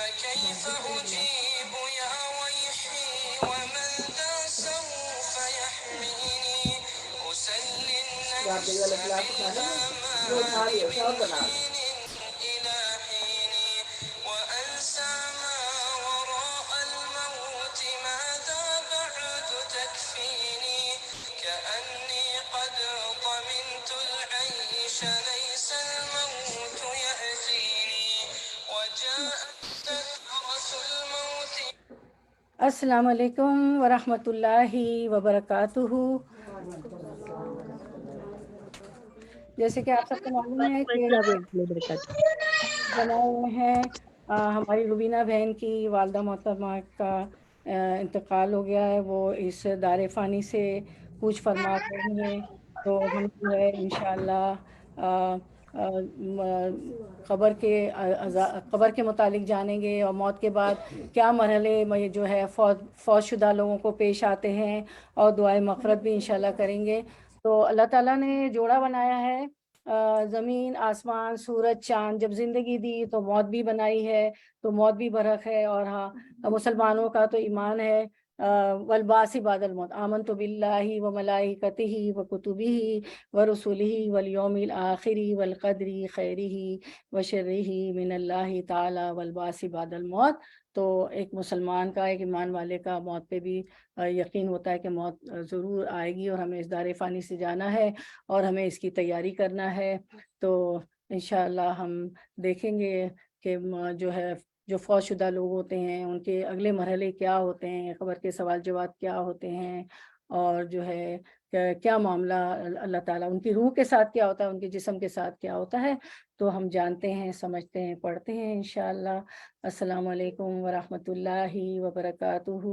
فكيف أجيب يا ويحي ومن ذا سوف يحميني أسلي النفس بالآمال من حين إلى حين وأنسى ما وراء الموت ماذا بعد تكفيني كأني قد ضمنت العيش ليس الموت يأتيني وجاءت سكرة الموت. السلام علیکم ورحمۃ اللہ وبرکاتہ۔ جیسے کہ آپ سب کو معلوم ہے کہ بنائے ہوئے ہیں ہماری روبینہ بہن کی والدہ محترمہ کا انتقال ہو گیا ہے، وہ اس دار فانی سے کوچ فرما رہی ہیں، تو ہم جو ہے انشاءاللہ قبر کے متعلق جانیں گے، اور موت کے بعد کیا مرحلے میں جو ہے فوت شدہ لوگوں کو پیش آتے ہیں، اور دعائے مغفرت بھی انشاءاللہ کریں گے۔ تو اللہ تعالیٰ نے جوڑا بنایا ہے، زمین آسمان سورج چاند، جب زندگی دی تو موت بھی بنائی ہے، تو موت بھی برحق ہے۔ اور ہاں مسلمانوں کا تو ایمان ہے والبعث بعد الموت، آمنت باللہ وملائکتہ وکتبہ ورسلہ والیوم الآخر والقدر خیرہ وشرہ من اللہ تعالی والبعث بعد الموت۔ تو ایک مسلمان کا، ایک ایمان والے کا موت پہ بھی یقین ہوتا ہے کہ موت ضرور آئے گی، اور ہمیں اس دار فانی سے جانا ہے اور ہمیں اس کی تیاری کرنا ہے۔ تو انشاءاللہ ہم دیکھیں گے کہ جو فوت شدہ لوگ ہوتے ہیں ان کے اگلے مرحلے کیا ہوتے ہیں، قبر کے سوال جواب کیا ہوتے ہیں، اور جو ہے کیا معاملہ اللہ تعالیٰ ان کی روح کے ساتھ کیا ہوتا ہے، ان کے جسم کے ساتھ کیا ہوتا ہے، تو ہم جانتے ہیں، سمجھتے ہیں، پڑھتے ہیں انشاءاللہ۔ السلام علیکم ورحمۃ اللہ وبرکاتہ۔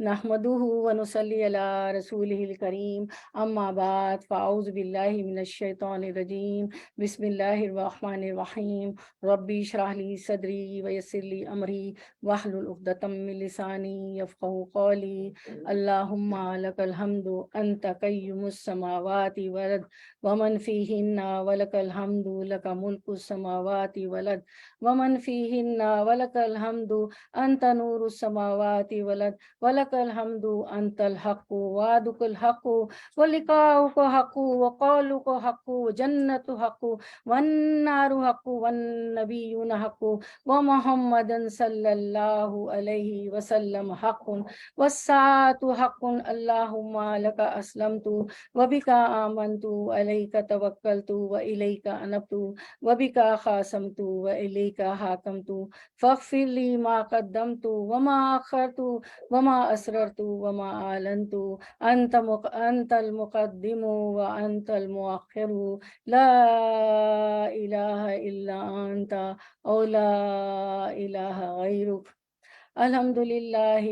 نحمدہ ونصلی علی رسولہ الکریم، اما بعد فاعوذ باللہ من الشیطان الرجیم، بسم اللہ الرحمن الرحیم، ربی اشرح لی صدری ویسر لی امری واحلل عقدۃ من لسانی یفقہوا قولی۔ اللہم لک الحمد انت قیوم السماوات والارض ومن فیہن ولک الحمد لک ملک السماوات والارض ومن فیہن ولک الحمد انت نور السماوات والارض ولک الحمد انت الحق وعدک الحق ولقاؤک حق وقولک حق وجنت حق والنار حق والنبیون حق ومحمد صلی اللہ علیہ وسلم حق والساعة حق۔ اللہم لک اسلمت وبک آمنت علیک توکلت والیک انبت وبک خاصمت والیک حاکمت فاغفر لی ما قدمت وما اخرت وما اسررت وما اعلنت انت المقدم وانت المؤخر لا الہ الا انت او لا الہ غیرک۔ الحمد للہ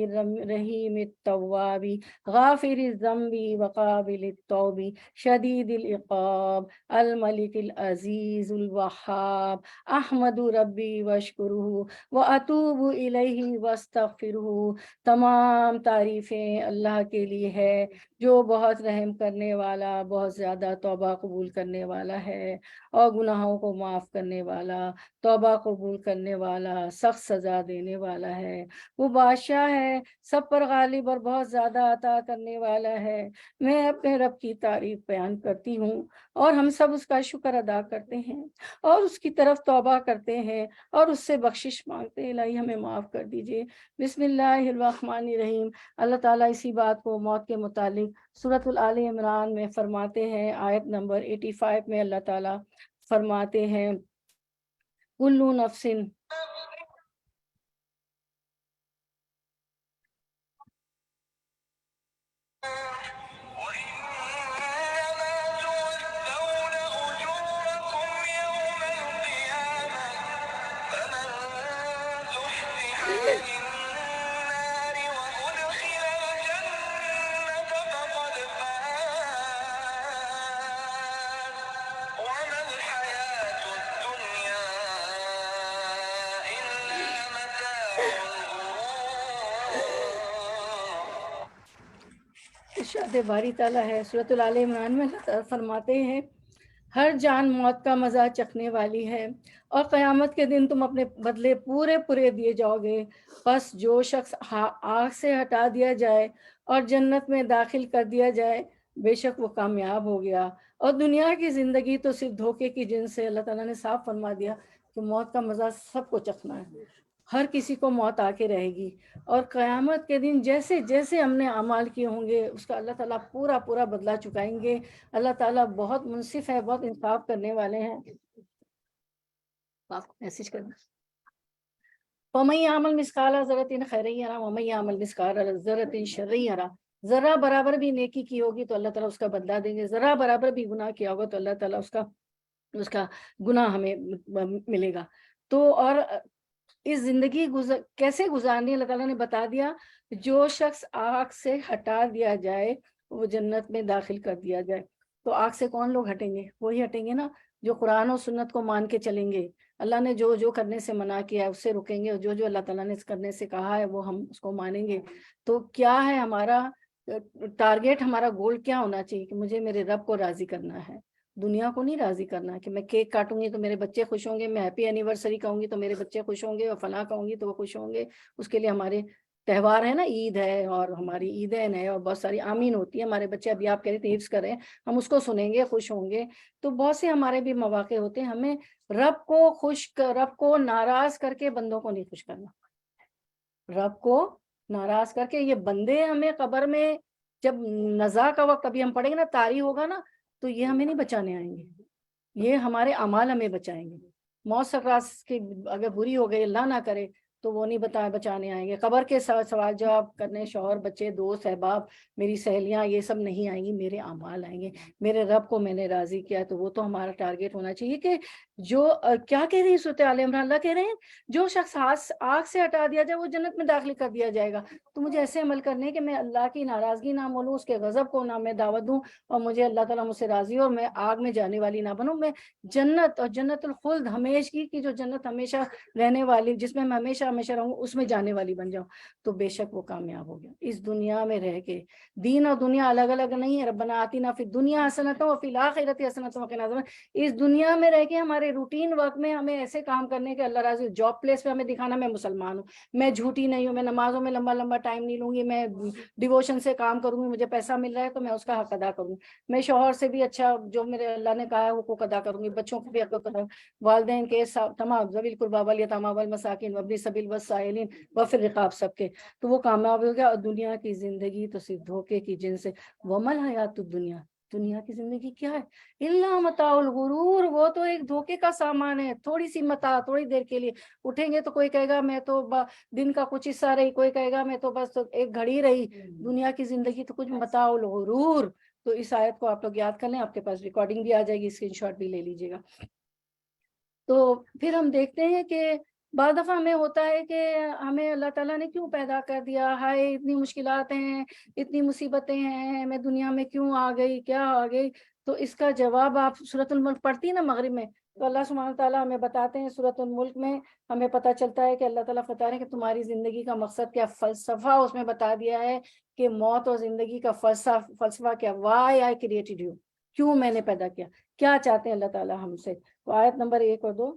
رحیم التواب غافر الذنب وقابل التوب شدید العقاب الملک العزیز الوہاب احمد ربی واشکرہ واتوب الیہ واستغفرہ۔ تمام تعریفیں اللہ کے لیے ہے جو بہت رحم کرنے والا، بہت زیادہ توبہ قبول کرنے والا ہے، اور گناہوں کو معاف کرنے والا، توبہ قبول کرنے والا، سخت سزا دینے والا ہے۔ وہ بادشاہ ہے، سب پر غالب اور بہت زیادہ عطا کرنے والا ہے۔ میں اپنے رب کی تعریف بیان کرتی ہوں، اور ہم سب اس کا شکر ادا کرتے ہیں اور اس کی طرف توبہ کرتے ہیں اور اس سے بخشش مانگتے ہیں۔ الہی ہمیں معاف کر دیجئے۔ بسم اللہ الرحمن الرحیم۔ اللہ تعالیٰ اسی بات کو موت کے متعلق سورۃ آل عمران میں فرماتے ہیں، آیت نمبر 85 میں اللہ تعالیٰ فرماتے ہیں کلو نفس ارشاد باری تعالیٰ ہے سورۃ آل عمران میں اللہ تعالیٰ فرماتے ہیں ہر جان موت کا مزہ چکھنے والی ہے، اور قیامت کے دن تم اپنے بدلے پورے پورے دیے جاؤ گے۔ بس جو شخص آگ سے ہٹا دیا جائے اور جنت میں داخل کر دیا جائے، بے شک وہ کامیاب ہو گیا۔ اور دنیا کی زندگی تو صرف دھوکے کی جنس سے، اللہ تعالیٰ نے صاف فرما دیا کہ موت کا مزہ سب کو چکھنا ہے، ہر کسی کو موت آ کے رہے گی۔ اور قیامت کے دن جیسے جیسے ہم نے اعمال کیے ہوں گے اس کا اللہ تعالیٰ پورا پورا بدلہ چکائیں گے۔ اللہ تعالیٰ بہت منصف ہے، بہت انصاف کرنے والے ہیں۔ میسج کرنا، وَمَن يَعْمَلْ مِثْقَالَ ذَرَّةٍ خَيْرًا يَرَهُ وَمَن يَعْمَلْ مِثْقَالَ ذَرَّةٍ شَرًّا يَرَهُ۔ ذرہ برابر بھی نیکی کی ہوگی تو اللہ تعالیٰ اس کا بدلہ دیں گے، ذرہ برابر بھی گناہ کیا ہوگا تو اللہ تعالیٰ اس کا گناہ ہمیں ملے گا۔ تو اور اس زندگی کیسے گزارنی اللہ تعالیٰ نے بتا دیا۔ جو شخص آگ سے ہٹا دیا جائے وہ جنت میں داخل کر دیا جائے۔ تو آگ سے کون لوگ ہٹیں گے؟ وہی ہٹیں گے نا جو قرآن و سنت کو مان کے چلیں گے۔ اللہ نے جو جو کرنے سے منع کیا ہے اس سے رکیں گے، اور جو جو اللہ تعالیٰ نے کرنے سے کہا ہے وہ ہم اس کو مانیں گے۔ تو کیا ہے ہمارا ٹارگیٹ، ہمارا گول کیا ہونا چاہیے کہ مجھے میرے رب کو راضی کرنا ہے، دنیا کو نہیں راضی کرنا کہ میں کیک کاٹوں گی تو میرے بچے خوش ہوں گے، میں ہیپی اینیورسری کہوں گی تو میرے بچے خوش ہوں گے، اور فلاں کہوں گی تو وہ خوش ہوں گے۔ اس کے لیے ہمارے تہوار ہے نا، عید ہے اور ہماری عیدین ہے اور بہت ساری آمین ہوتی ہے، ہمارے بچے ابھی آپ کہہ رہے تھے حفظ کریں، ہم اس کو سنیں گے، خوش ہوں گے۔ تو بہت سے ہمارے بھی مواقع ہوتے ہیں، ہمیں رب کو ناراض کر کے بندوں کو نہیں خوش کرنا۔ رب کو ناراض کر کے یہ بندے ہمیں قبر میں جب نزا کا وقت ابھی ہم پڑھیں گے نا، طاری ہوگا نا، تو یہ ہمیں نہیں بچانے آئیں گے، یہ ہمارے اعمال ہمیں بچائیں گے۔ موت سکرات کی اگر بری ہو گئی، اللہ نہ کرے، تو وہ نہیں بچانے آئیں گے۔ قبر کے سوال جواب کرنے شوہر، بچے، دوست، احباب، میری سہیلیاں، یہ سب نہیں آئیں گی، میرے اعمال آئیں گے۔ میرے رب کو میں نے راضی کیا، تو وہ تو ہمارا ٹارگیٹ ہونا چاہیے کہ جو کیا کہہ رہی ہے سورۃ آل عمران، اللہ کہہ رہے ہیں جو شخص آگ سے ہٹا دیا جائے وہ جنت میں داخل کر دیا جائے گا۔ تو مجھے ایسے عمل کرنے کہ میں اللہ کی ناراضگی نہ مولوں، اس کے غضب کو نہ میں دعوت دوں، اور مجھے اللہ تعالیٰ مجھ سے راضی ہو اور میں آگ میں جانے والی نہ بنوں، میں جنت اور جنت الخلد، ہمیشگی کی جو جنت ہمیشہ رہنے والی، جس میں میں ہمیشہ ہمیشہ رہوں، اس میں جانے والی بن جاؤں، تو بے شک وہ کامیاب ہو گیا۔ اس دنیا میں رہ کے، دین اور دنیا الگ الگ نہیں ہے، ربنا آتنا فی الدنیا حسنۃ وفی الآخرۃ حسنۃ وقنا عذاب النار۔ اس دنیا میں رہ کے ہمارے روٹین ورک میں ہمیں ایسے کام کرنے کے اللہ راضی، جاب پلیس پہ ہمیں دکھانا میں مسلمان ہوں، میں جھوٹی نہیں ہوں، میں نمازوں میں لمبا لمبا ٹائم نہیں لوں گی، میں ڈیووشن سے کام کروں گی، مجھے پیسہ مل رہا ہے تو میں اس کا حق ادا کروں، میں شوہر سے بھی اچھا جو میرے اللہ نے کہا ہے حقوق ادا کروں گی، بچوں کو بھی حقوق ادا، والدین کے تمام ذوی القربیٰ والیتامیٰ والمساکین وابن السبیل والسائلین وفی الرقاب سب کے، تو وہ کامیاب ہو گیا۔ اور دنیا کی زندگی تو صرف دھوکے کی جن سے، ومل حیات الدنیا، دنیا کی زندگی کیا ہے، الا متاع الغرور، وہ تو ایک دھوکے کا سامان ہے، تھوڑی سی متاع، تھوڑی دیر کے لیے اٹھیں گے تو کوئی کہے گا میں تو دن کا کچھ حصہ رہی، کوئی کہے گا میں تو بس ایک گھڑی رہی، دنیا کی زندگی تو کچھ متاع الغرور۔ تو اس آیت کو آپ لوگ یاد کر لیں، آپ کے پاس ریکارڈنگ بھی آ جائے گی، اسکرین شاٹ بھی لے لیجیے گا۔ تو پھر ہم دیکھتے ہیں کہ بعض دفعہ ہمیں ہوتا ہے کہ ہمیں اللہ تعالیٰ نے کیوں پیدا کر دیا، ہائے اتنی مشکلات ہیں، اتنی مصیبتیں ہیں، میں دنیا میں کیوں آ گئی، کیا آ گئی؟ تو اس کا جواب آپ سورۃ الملک پڑھتی نا مغرب میں، تو اللہ سبحانہ تعالیٰ ہمیں بتاتے ہیں سورۃ الملک میں، ہمیں پتہ چلتا ہے کہ اللہ تعالیٰ بتا رہے ہیں کہ تمہاری زندگی کا مقصد کیا، فلسفہ اس میں بتا دیا ہے کہ موت اور زندگی کا فلسفہ کیا، وائی آئی کریٹڈ یو، کیوں میں نے پیدا کیا، کیا چاہتے ہیں اللہ تعالیٰ ہم سے۔ تو آیت نمبر 1 اور 2،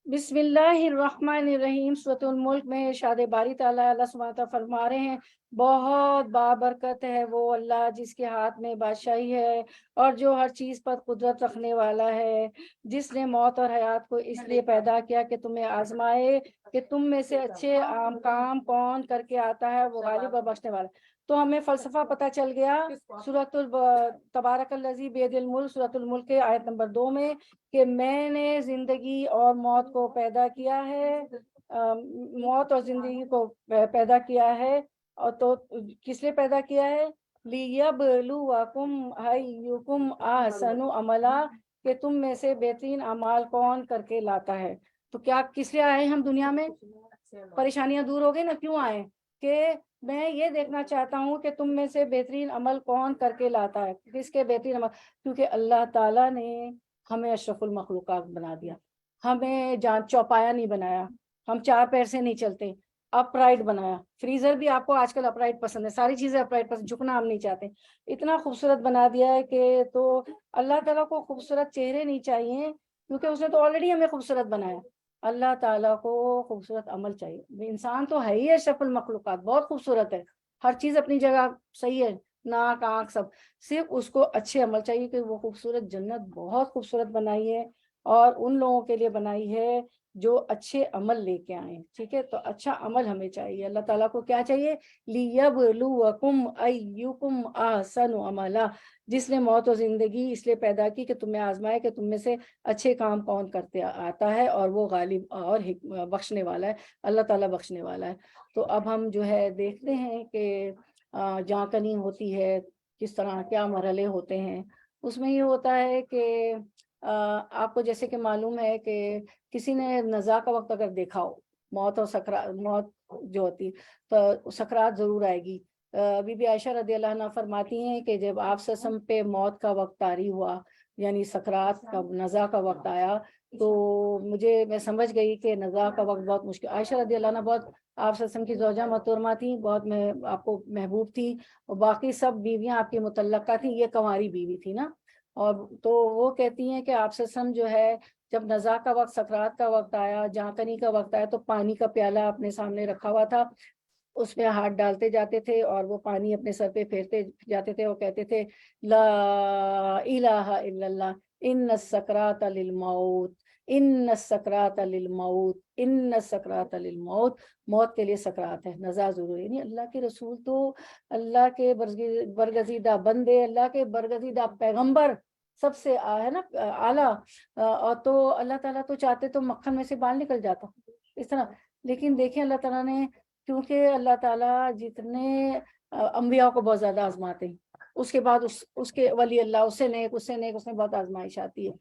بسم اللہ الرحمن الرحیم۔ سورۃ الملک میں ارشاد باری تعالیٰ، اللہ سبحانہ تعالیٰ فرما رہے ہیں بہت بابرکت ہے وہ اللہ جس کے ہاتھ میں بادشاہی ہے اور جو ہر چیز پر قدرت رکھنے والا ہے، جس نے موت اور حیات کو اس لیے پیدا کیا کہ تمہیں آزمائے کہ تم میں سے اچھے کام کون کر کے آتا ہے، وہ غالب اور بخشنے والا۔ تو ہمیں فلسفہ پتہ چل گیا سورۃ تبارک الذی بیدہ الملک، سورۃ الملک کے آیت نمبر 2 میں، کہ میں نے زندگی اور موت کو پیدا کیا ہے، موت اور زندگی کو پیدا کیا ہے، اور تو کس لیے پیدا کیا ہے، لِیَبْلُوَکُمْ أَیُّکُمْ أَحْسَنُ عَمَلًا، کہ تم میں سے بہترین اعمال کون کر کے لاتا ہے. تو کیا کس لیے آئے ہم دنیا میں؟ پریشانیاں دور ہو گئی نا. کیوں آئے؟ کہ میں یہ دیکھنا چاہتا ہوں کہ تم میں سے بہترین عمل کون کر کے لاتا ہے. کس کے بہترین عمل؟ کیونکہ اللہ تعالیٰ نے ہمیں اشرف المخلوقات بنا دیا. ہمیں جان چوپایا نہیں بنایا. ہم چار پیر سے نہیں چلتے. اپ رائٹ بنایا. فریزر بھی آپ کو آج کل اپ رائٹ پسند ہے. ساری چیزیں اپ رائٹ پسند. جھکنا ہم نہیں چاہتے. اتنا خوبصورت بنا دیا ہے کہ تو اللہ تعالیٰ کو خوبصورت چہرے نہیں چاہیے کیونکہ اس نے تو آلریڈی ہمیں خوبصورت بنایا. اللہ تعالیٰ کو خوبصورت عمل چاہیے. انسان تو ہے ہی اشرف المخلوقات, بہت خوبصورت ہے. ہر چیز اپنی جگہ صحیح ہے, ناک آنکھ سب. صرف اس کو اچھے عمل چاہیے کہ وہ خوبصورت جنت بہت خوبصورت بنائی ہے اور ان لوگوں کے لیے بنائی ہے جو اچھے عمل لے کے آئیں. ٹھیک ہے, تو اچھا عمل ہمیں چاہیے. اللہ تعالیٰ کو کیا چاہیے؟ لِيَبْلُوَكُمْ أَيُّكُمْ أَحْسَنُ عَمَلًا. جس نے موت و زندگی اس لیے پیدا کی کہ تمہیں آزمائے کہ تم میں سے اچھے کام کون کرتے آتا ہے, اور وہ غالب اور بخشنے والا ہے. اللہ تعالیٰ بخشنے والا ہے. تو اب ہم جو ہے دیکھتے ہیں کہ جہاں کنی ہوتی ہے کس طرح کیا مرحلے ہوتے ہیں. اس میں یہ ہوتا ہے کہ آپ کو جیسے کہ معلوم ہے کہ کسی نے نزا کا وقت اگر دیکھا ہو, موت اور سکرات, موت جو ہوتی تو سکرات ضرور آئے گی. بی بی عائشہ رضی اللہ عنہ فرماتی ہیں کہ جب آپ سسم پہ موت کا وقت طاری ہوا, یعنی سکرات کا نزا کا وقت آیا, تو میں سمجھ گئی کہ نزا کا وقت بہت مشکل. عائشہ رضی اللہ عنہ بہت آپ سسم کی زوجہ محترمہ تھی, بہت آپ کو محبوب تھی, اور باقی سب بیویاں آپ کی متعلقہ تھیں, یہ کنواری بیوی تھی نا. اور تو وہ کہتی ہیں کہ آپ سسم جو ہے جب نزا کا وقت, سکرات کا وقت آیا, جانکنی کا وقت آیا, تو پانی کا پیالہ اپنے سامنے رکھا ہوا تھا, اس میں ہاتھ ڈالتے جاتے تھے اور وہ پانی اپنے سر پہ پھیرتے جاتے تھے. وہ کہتے تھے لا الہ الا اللہ ان السکرات للموت ان السکرات للموت ان السکرات للموت. موت کے لیے سکرات ہے, نزا ضرور. یعنی اللہ کے رسول تو اللہ کے برگزیدہ بندے, اللہ کے برگزیدہ پیغمبر, سب سے ہے نا اعلیٰ, اور تو اللہ تعالیٰ تو چاہتے تو مکھن میں سے بال نکل جاتا اس طرح. لیکن دیکھیں اللہ تعالیٰ نے, کیونکہ اللہ تعالیٰ جتنے انبیاء کو بہت زیادہ آزماتے ہیں, اس کے بعد اس کے ولی اللہ, اس سے نیک, اس سے نیک, اس میں بہت آزمائش آتی ہے.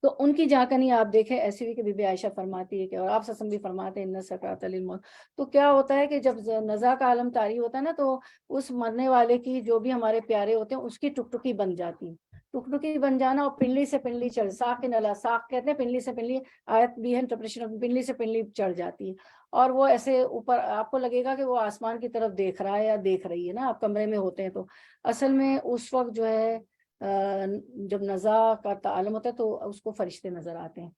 تو ان کی جانکنی آپ دیکھیں ایسی بھی کہ بی بی عائشہ فرماتی ہے کہ, اور آپ سسم بھی فرماتے ہیں ان سکرات للموت. تو کیا ہوتا ہے کہ جب نزا کا عالم طاری ہوتا ہے نا, تو اس مرنے والے کی جو بھی ہمارے پیارے ہوتے ہیں اس کی ٹکٹکی بن جاتی ہے. ٹکٹکی بن جانا, اور پنڈلی سے پنڈلی چڑھ, ساق نلا, ساق کہتے ہیں پنڈلی سے پنڈلی, آیت بھی ہے انٹرپریشن, پنڈلی سے پنڈلی چڑھ جاتی ہے. اور وہ ایسے اوپر آپ کو لگے گا کہ وہ آسمان کی طرف دیکھ رہا ہے یا دیکھ رہی ہے نا, آپ کمرے میں ہوتے ہیں تو اصل میں اس وقت جو ہے جب نزا کا عالم ہوتا ہے تو اس کو فرشتے نظر آتے ہیں,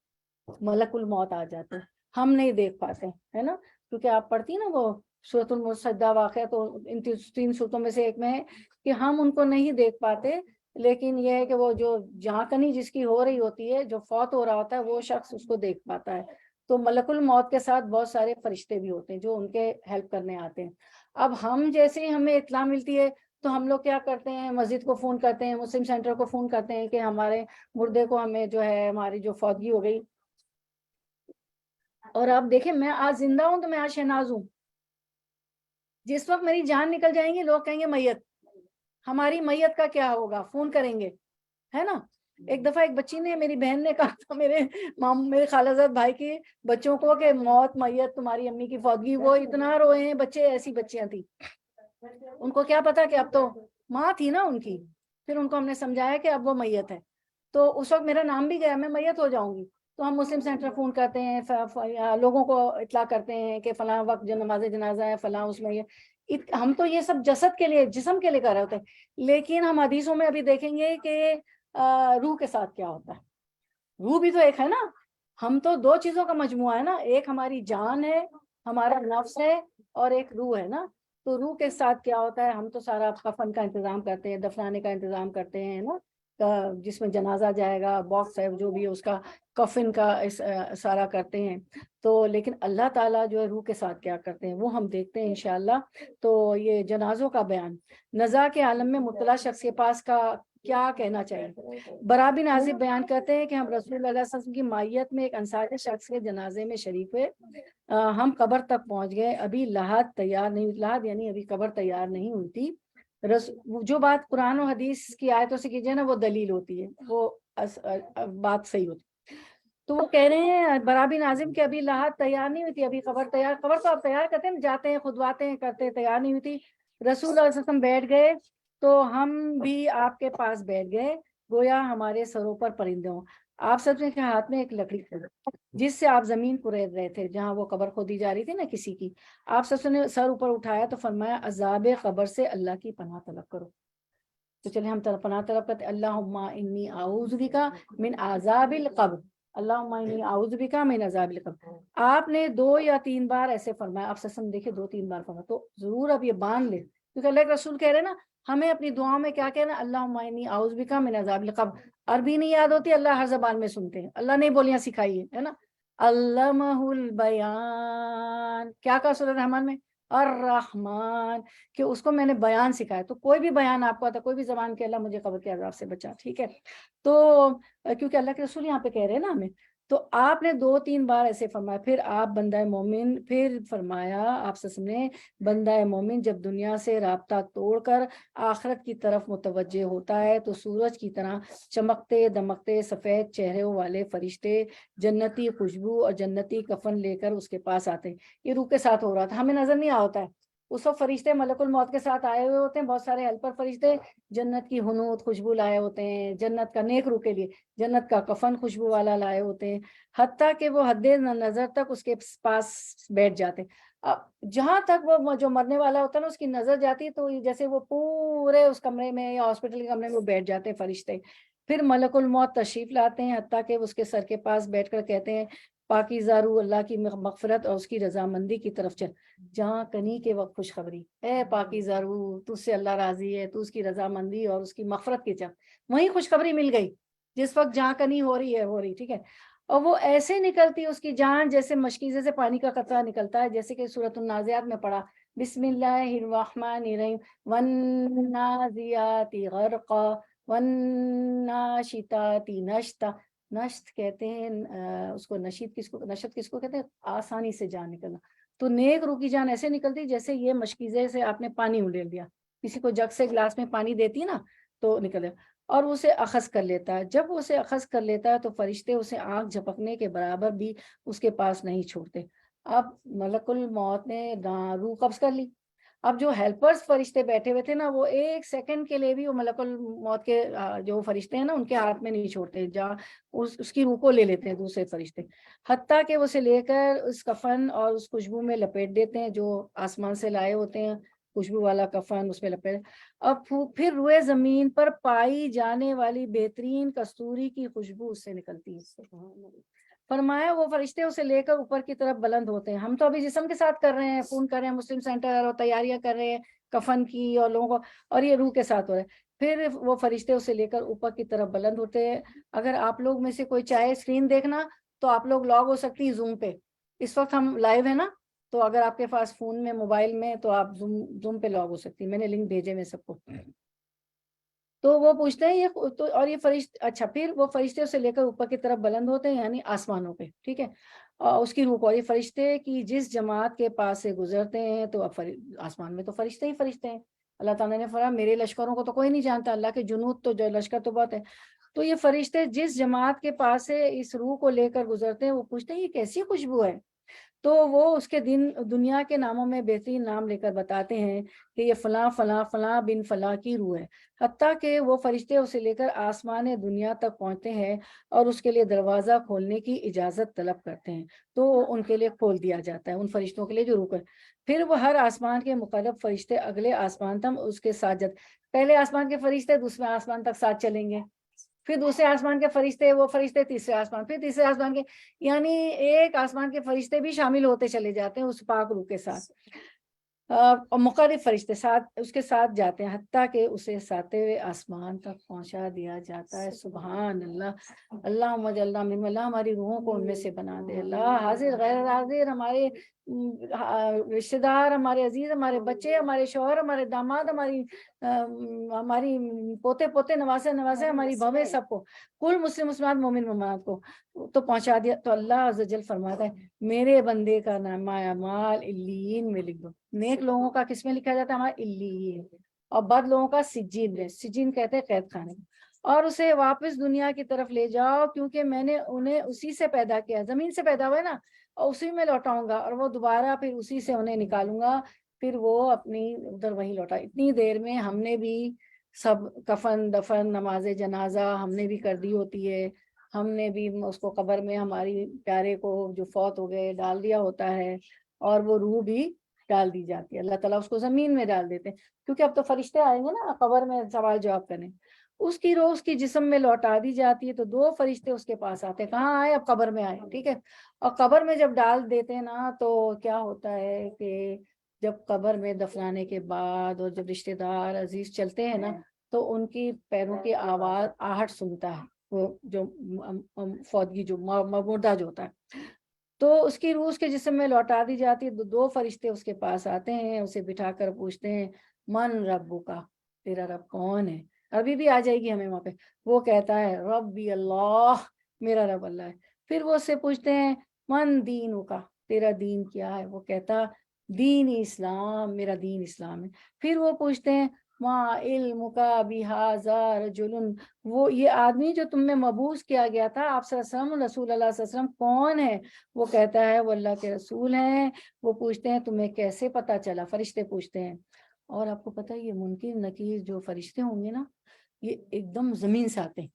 ملک الموت آ جاتے ہیں, ہم نہیں دیکھ پاتے ہے نا. کیونکہ آپ پڑھتی نا وہ سورۃ المسجدہ واقعہ, تو ان 3 سورتوں میں سے ایک میں ہے کہ ہم ان کو نہیں دیکھ پاتے, لیکن یہ ہے کہ وہ جو جہاں کنی جس کی ہو رہی ہوتی ہے, جو فوت ہو رہا ہوتا ہے, وہ شخص اس کو دیکھ پاتا ہے. تو ملک الموت کے ساتھ بہت سارے فرشتے بھی ہوتے ہیں جو ان کے ہیلپ کرنے آتے ہیں. اب ہم جیسے ہی ہمیں اطلاع ملتی ہے تو ہم لوگ کیا کرتے ہیں, مسجد کو فون کرتے ہیں, مسلم سینٹر کو فون کرتے ہیں کہ ہمارے مردے کو, ہمیں جو ہے ہماری جو فوتگی ہو گئی. اور آپ دیکھیں میں آج زندہ ہوں تو میں آج شہناز ہوں. جس وقت میری جان نکل جائیں گی لوگ کہیں گے میت, ہماری میت کا کیا ہوگا, فون کریں گے, ہے نا. ایک دفعہ ایک بچی نے, میری بہن نے کہا تھا میرے خالہ زاد بھائی کے بچوں کو کہ موت, میت, تمہاری امی کی فوتگی. وہ اتنا روئے ہیں بچے, ایسی بچیاں تھیں. ان کو کیا پتا کہ اب تو ماں تھی نا ان کی. پھر ان کو ہم نے سمجھایا کہ اب وہ میت ہے. تو اس وقت میرا نام بھی گیا, میں میت ہو جاؤں گی. تو ہم مسلم سینٹر فون کرتے ہیں, لوگوں کو اطلاع کرتے ہیں کہ فلاں وقت جو نماز جنازہ ہے فلاں اس میں یہ. ہم تو یہ سب جسد کے لیے, جسم کے لیے کر رہے ہوتے ہیں, لیکن ہم حدیثوں میں ابھی دیکھیں گے کہ روح کے ساتھ کیا ہوتا ہے. روح بھی تو ایک ہے نا, ہم تو 2 چیزوں کا مجموعہ ہے نا, ایک ہماری جان ہے, ہمارا نفس ہے, اور ایک روح ہے نا. تو روح کے ساتھ کیا ہوتا ہے, ہم تو سارا کفن کا انتظام کرتے ہیں, دفنانے کا انتظام کرتے ہیں نا, جس میں جنازہ جائے گا, باکس ہے جو بھی اس کا, کفن کا سارا کرتے ہیں. تو لیکن اللہ تعالیٰ جو ہے روح کے ساتھ کیا کرتے ہیں وہ ہم دیکھتے ہیں انشاءاللہ. تو یہ جنازوں کا بیان, نزا کے عالم میں مبتلا شخص کے پاس کا کیا کہنا چاہیے. برا بن عازب بیان کرتے ہیں کہ ہم رسول اللہ صلی اللہ علیہ وسلم کی مائیت میں ایک انصاری شخص کے جنازے میں شریک ہوئے. ہم قبر تک پہنچ گئے, ابھی لحد تیار نہیں, لحد یعنی ابھی قبر تیار نہیں ہوئی تھی. جو بات قرآن و حدیث کی آیتوں سے کیجیے نا وہ دلیل ہوتی ہے, وہ بات صحیح ہوتی. تو وہ کہہ رہے ہیں برا بن عازم کہ ابھی لاحت تیار نہیں ہوئی تھی, ابھی قبر تیار, قبر تو آپ تیار کرتے ہیں, جاتے ہیں کھدواتے ہیں کرتے ہیں, تیار نہیں ہوئی تھی. رسول اللہ صلی اللہ علیہ وسلم بیٹھ گئے تو ہم بھی آپ کے پاس بیٹھ گئے, گویا ہمارے سروں پر پرندے ہوں. آپ سب کے ہاتھ میں ایک لکڑی تھی جس سے آپ زمین کو رید رہے تھے, جہاں وہ قبر کھودی جا رہی تھی نا کسی کی. آپ سب نے سر اوپر اٹھایا تو فرمایا عذاب قبر سے اللہ کی پناہ طلب کرو. تو چلے ہم پناہ طلب کرتے, اللہم انی اعوذ بک من عذاب القبر, اللہم انی اعوذ بک من عذاب القبر. آپ نے 2 یا 3 بار ایسے فرمایا, آپ سسم دیکھیں 2-3 بار فرمایا, تو ضرور اب یہ باندھ لے, کیونکہ اللہ کے رسول کہہ رہے نا ہمیں اپنی دعاؤں میں کیا کہنا, اللہم انی اعوذ بک من عذاب القبر. عربی نہیں یاد ہوتی, اللہ ہر زبان میں سنتے ہیں, اللہ نے بولیاں سکھائی ہے نا. علمہ البیان, کیا کہا سورۃ الرحمن میں, الرحمن, کہ اس کو میں نے بیان سکھایا. تو کوئی بھی بیان آپ کو آتا, کوئی بھی زبان کے, اللہ مجھے قبر کے عذاب سے بچا, ٹھیک ہے. تو کیونکہ اللہ کے رسول یہاں پہ کہہ رہے ہیں نا ہمیں, تو آپ نے 2-3 بار ایسے فرمایا. پھر آپ بندہ مومن, پھر فرمایا آپ سب نے, بندہ مومن جب دنیا سے رابطہ توڑ کر آخرت کی طرف متوجہ ہوتا ہے تو سورج کی طرح چمکتے دمکتے سفید چہروں والے فرشتے جنتی خوشبو اور جنتی کفن لے کر اس کے پاس آتے ہیں. یہ روح کے ساتھ ہو رہا تھا, ہمیں نظر نہیں آتا ہے. اس وقت فرشتے ملک الموت کے ساتھ آئے ہوئے ہوتے ہیں, بہت سارے ہیلپر فرشتے جنت کی ہنوت خوشبو لائے ہوتے ہیں, جنت کا نیک روح کے لیے جنت کا کفن خوشبو والا لائے ہوتے ہیں, حتیٰ کہ وہ حد نظر تک اس کے پاس بیٹھ جاتے ہیں. جہاں تک وہ جو مرنے والا ہوتا ہے نا اس کی نظر جاتی ہے تو جیسے وہ پورے اس کمرے میں یا ہاسپٹل کے کمرے میں وہ بیٹھ جاتے ہیں فرشتے. پھر ملک الموت تشریف لاتے ہیں, حتیٰ کہ اس کے سر کے پاس بیٹھ کر کہتے ہیں پاکیزہ روح اللہ کی مغفرت اور اس کی رضامندی کی طرف چل, جہاں کنی کے وقت خوشخبری, اے پاکیزہ روح تجھ سے اللہ راضی ہے, تو اس کی رضامندی اور اس کی مغفرت کی چل, وہیں خوشخبری مل گئی جس وقت جہاں کنی ہو رہی, ٹھیک ہے. اور وہ ایسے نکلتی اس کی جان جیسے مشکیزے سے پانی کا قطرہ نکلتا ہے, جیسے کہ سورۃ النازعات میں پڑھا, بسم اللہ الرحمن الرحیم والنازعات غرقا والناشطات نشطا. نشط کہتے ہیں اس کو, نشید کس کو کہتے ہیں, آسانی سے جان نکلنا. تو نیک روح کی جان ایسے نکلتی جیسے یہ مشکیزے سے آپ نے پانی اڈیل دیا, کسی کو جگ سے گلاس میں پانی دیتی ہے نا تو نکل جائے, اور اسے اخذ کر لیتا ہے. جب اسے اخذ کر لیتا ہے تو فرشتے اسے آنکھ جھپکنے کے برابر بھی اس کے پاس نہیں چھوڑتے. اب ملک الموت نے روح قبض کر لی. اب جو ہیلپرز فرشتے بیٹھے ہوئے تھے نا, وہ 1 سیکنڈ کے لیے بھی وہ ملک الموت کے جو فرشتے ہیں نا ان کے ہاتھ میں نہیں چھوڑتے, جہاں اس کی روح کو لے لیتے ہیں دوسرے فرشتے, حتیٰ کہ اسے لے کر اس کفن اور اس خوشبو میں لپیٹ دیتے ہیں جو آسمان سے لائے ہوتے ہیں, خوشبو والا کفن اس میں لپیٹ. اب پھر روئے زمین پر پائی جانے والی بہترین کستوری کی خوشبو اس سے نکلتی ہے. فرمایا وہ فرشتے اسے لے کر اوپر کی طرف بلند ہوتے ہیں. ہم تو ابھی جسم کے ساتھ کر رہے ہیں, فون کر رہے ہیں, مسلم سینٹر اور تیاریاں کر رہے ہیں کفن کی اور لوگوں کو, اور یہ روح کے ساتھ ہو رہا ہے. پھر وہ فرشتے اسے لے کر اوپر کی طرف بلند ہوتے ہیں. اگر آپ لوگ میں سے کوئی چاہے اسکرین دیکھنا تو آپ لوگ لاگ ہو سکتی ہیں زوم پہ. اس وقت ہم لائیو ہے نا, تو اگر آپ کے پاس فون میں موبائل میں تو آپ زوم پہ لاگ ہو سکتی ہیں, میں نے لنک بھیجے میں سب کو. تو وہ پوچھتے ہیں یہ تو, اور یہ فرشتے, اچھا پھر وہ فرشتے اسے لے کر اوپر کی طرف بلند ہوتے ہیں یعنی آسمانوں پہ, ٹھیک ہے, اس کی روح کو. اور یہ فرشتے کی جس جماعت کے پاس سے گزرتے ہیں تو آسمان میں تو فرشتے ہی فرشتے ہیں. اللہ تعالیٰ نے فرمایا میرے لشکروں کو تو کوئی نہیں جانتا, اللہ کے جنود تو جو لشکر تو بہت ہے. تو یہ فرشتے جس جماعت کے پاس سے اس روح کو لے کر گزرتے ہیں وہ پوچھتے ہیں یہ کیسی خوشبو ہے, تو وہ اس کے دنیا کے ناموں میں بہترین نام لے کر بتاتے ہیں کہ یہ فلاں فلاں فلاں بن فلاں کی روح ہے. حتیٰ کہ وہ فرشتے اسے لے کر آسمان دنیا تک پہنچتے ہیں اور اس کے لیے دروازہ کھولنے کی اجازت طلب کرتے ہیں, تو ان کے لیے کھول دیا جاتا ہے, ان فرشتوں کے لیے جو روح ہے. پھر وہ ہر آسمان کے مقرب فرشتے اگلے آسمان تک اس کے ساتھ جاتے. پہلے آسمان کے فرشتے دوسرے آسمان تک ساتھ چلیں گے, پھر دوسرے آسمان کے فرشتے, وہ فرشتے تیسرے آسمان, پھر تیسرے آسمان کے, یعنی ایک آسمان کے فرشتے بھی شامل ہوتے چلے جاتے ہیں اس پاک روح کے ساتھ. اور مقرب فرشتے ساتھ اس کے ساتھ جاتے ہیں حتیٰ کہ اسے 7ویں آسمان تک پہنچا دیا جاتا ہے. سبحان اللہ. اللہم اجعلنا من, اللہ ہماری روحوں کو ان میں سے بنا دے. اللہ حاضر غیر حاضر, ہمارے رشتہ دار, ہمارے عزیز, ہمارے بچے, ہمارے شوہر, ہمارے داماد, ہماری پوتے نواسے ہماری بہویں, سب کو, کل مسلم مسلمان مومن مومنات کو تو پہنچا دیا. تو اللہ عز و جل فرماتا ہے میرے بندے کا نام اعمال علیین میں لکھ دو. نیک لوگوں کا کس میں لکھا جاتا ہے, ہمارا علیین, اور بد لوگوں کا سجین میں. سجین کہتے ہیں قید خانے. اور اسے واپس دنیا کی طرف لے جاؤ، کیونکہ میں نے انہیں اسی سے پیدا کیا، زمین سے پیدا ہوئے نا، اور اسی میں لوٹاؤں گا، اور وہ دوبارہ پھر اسی سے انہیں نکالوں گا، پھر وہ اپنی ادھر وہیں لوٹا۔ اتنی دیر میں ہم نے بھی سب کفن دفن نماز جنازہ ہم نے بھی کر دی ہوتی ہے، ہم نے بھی اس کو قبر میں ہماری پیارے کو جو فوت ہو گئے ڈال دیا ہوتا ہے، اور وہ روح بھی ڈال دی جاتی ہے، اللہ تعالیٰ اس کو زمین میں ڈال دیتے ہیں، کیونکہ اب تو فرشتے آئیں گے نا قبر میں سوال جواب کرنے، اس کی روح اس کی جسم میں لوٹا دی جاتی ہے، تو 2 فرشتے اس کے پاس آتے ہیں، کہاں آئے؟ اب قبر میں آئے، ٹھیک ہے۔ اور قبر میں جب ڈال دیتے ہیں نا تو کیا ہوتا ہے کہ جب قبر میں دفنانے کے بعد اور جب رشتہ دار عزیز چلتے ہیں نا تو ان کی پیروں کی آواز آہٹ سنتا ہے، وہ جو فوتگی جو مردہ جو ہوتا ہے، تو اس کی روح اس کے جسم میں لوٹا دی جاتی ہے، 2 فرشتے اس کے پاس آتے ہیں، اسے بٹھا کر پوچھتے ہیں من ربو کا، تیرا رب کون ہے؟ ابھی بھی آ جائے گی ہمیں وہاں پہ، وہ کہتا ہے ربی اللہ، میرا رب اللہ ہے۔ پھر وہ اس سے پوچھتے ہیں من دینو کا، تیرا دین کیا ہے؟ وہ کہتا دین اسلام، میرا دین اسلام ہے۔ پھر وہ پوچھتے ہیں ما علمک بہذا رجل، وہ یہ آدمی جو تم میں مبعوث کیا گیا تھا آپ صلی اللہ علیہ وسلم، رسول اللہ صلی اللہ علیہ وسلم، کون ہے؟ وہ کہتا ہے وہ اللہ کے رسول ہیں۔ وہ پوچھتے ہیں تمہیں کیسے پتا چلا؟ فرشتے پوچھتے ہیں۔ اور آپ کو پتہ ہے یہ منکر نکیر جو فرشتے ہوں گے نا، یہ ایک دم زمین سے آتے ہیں،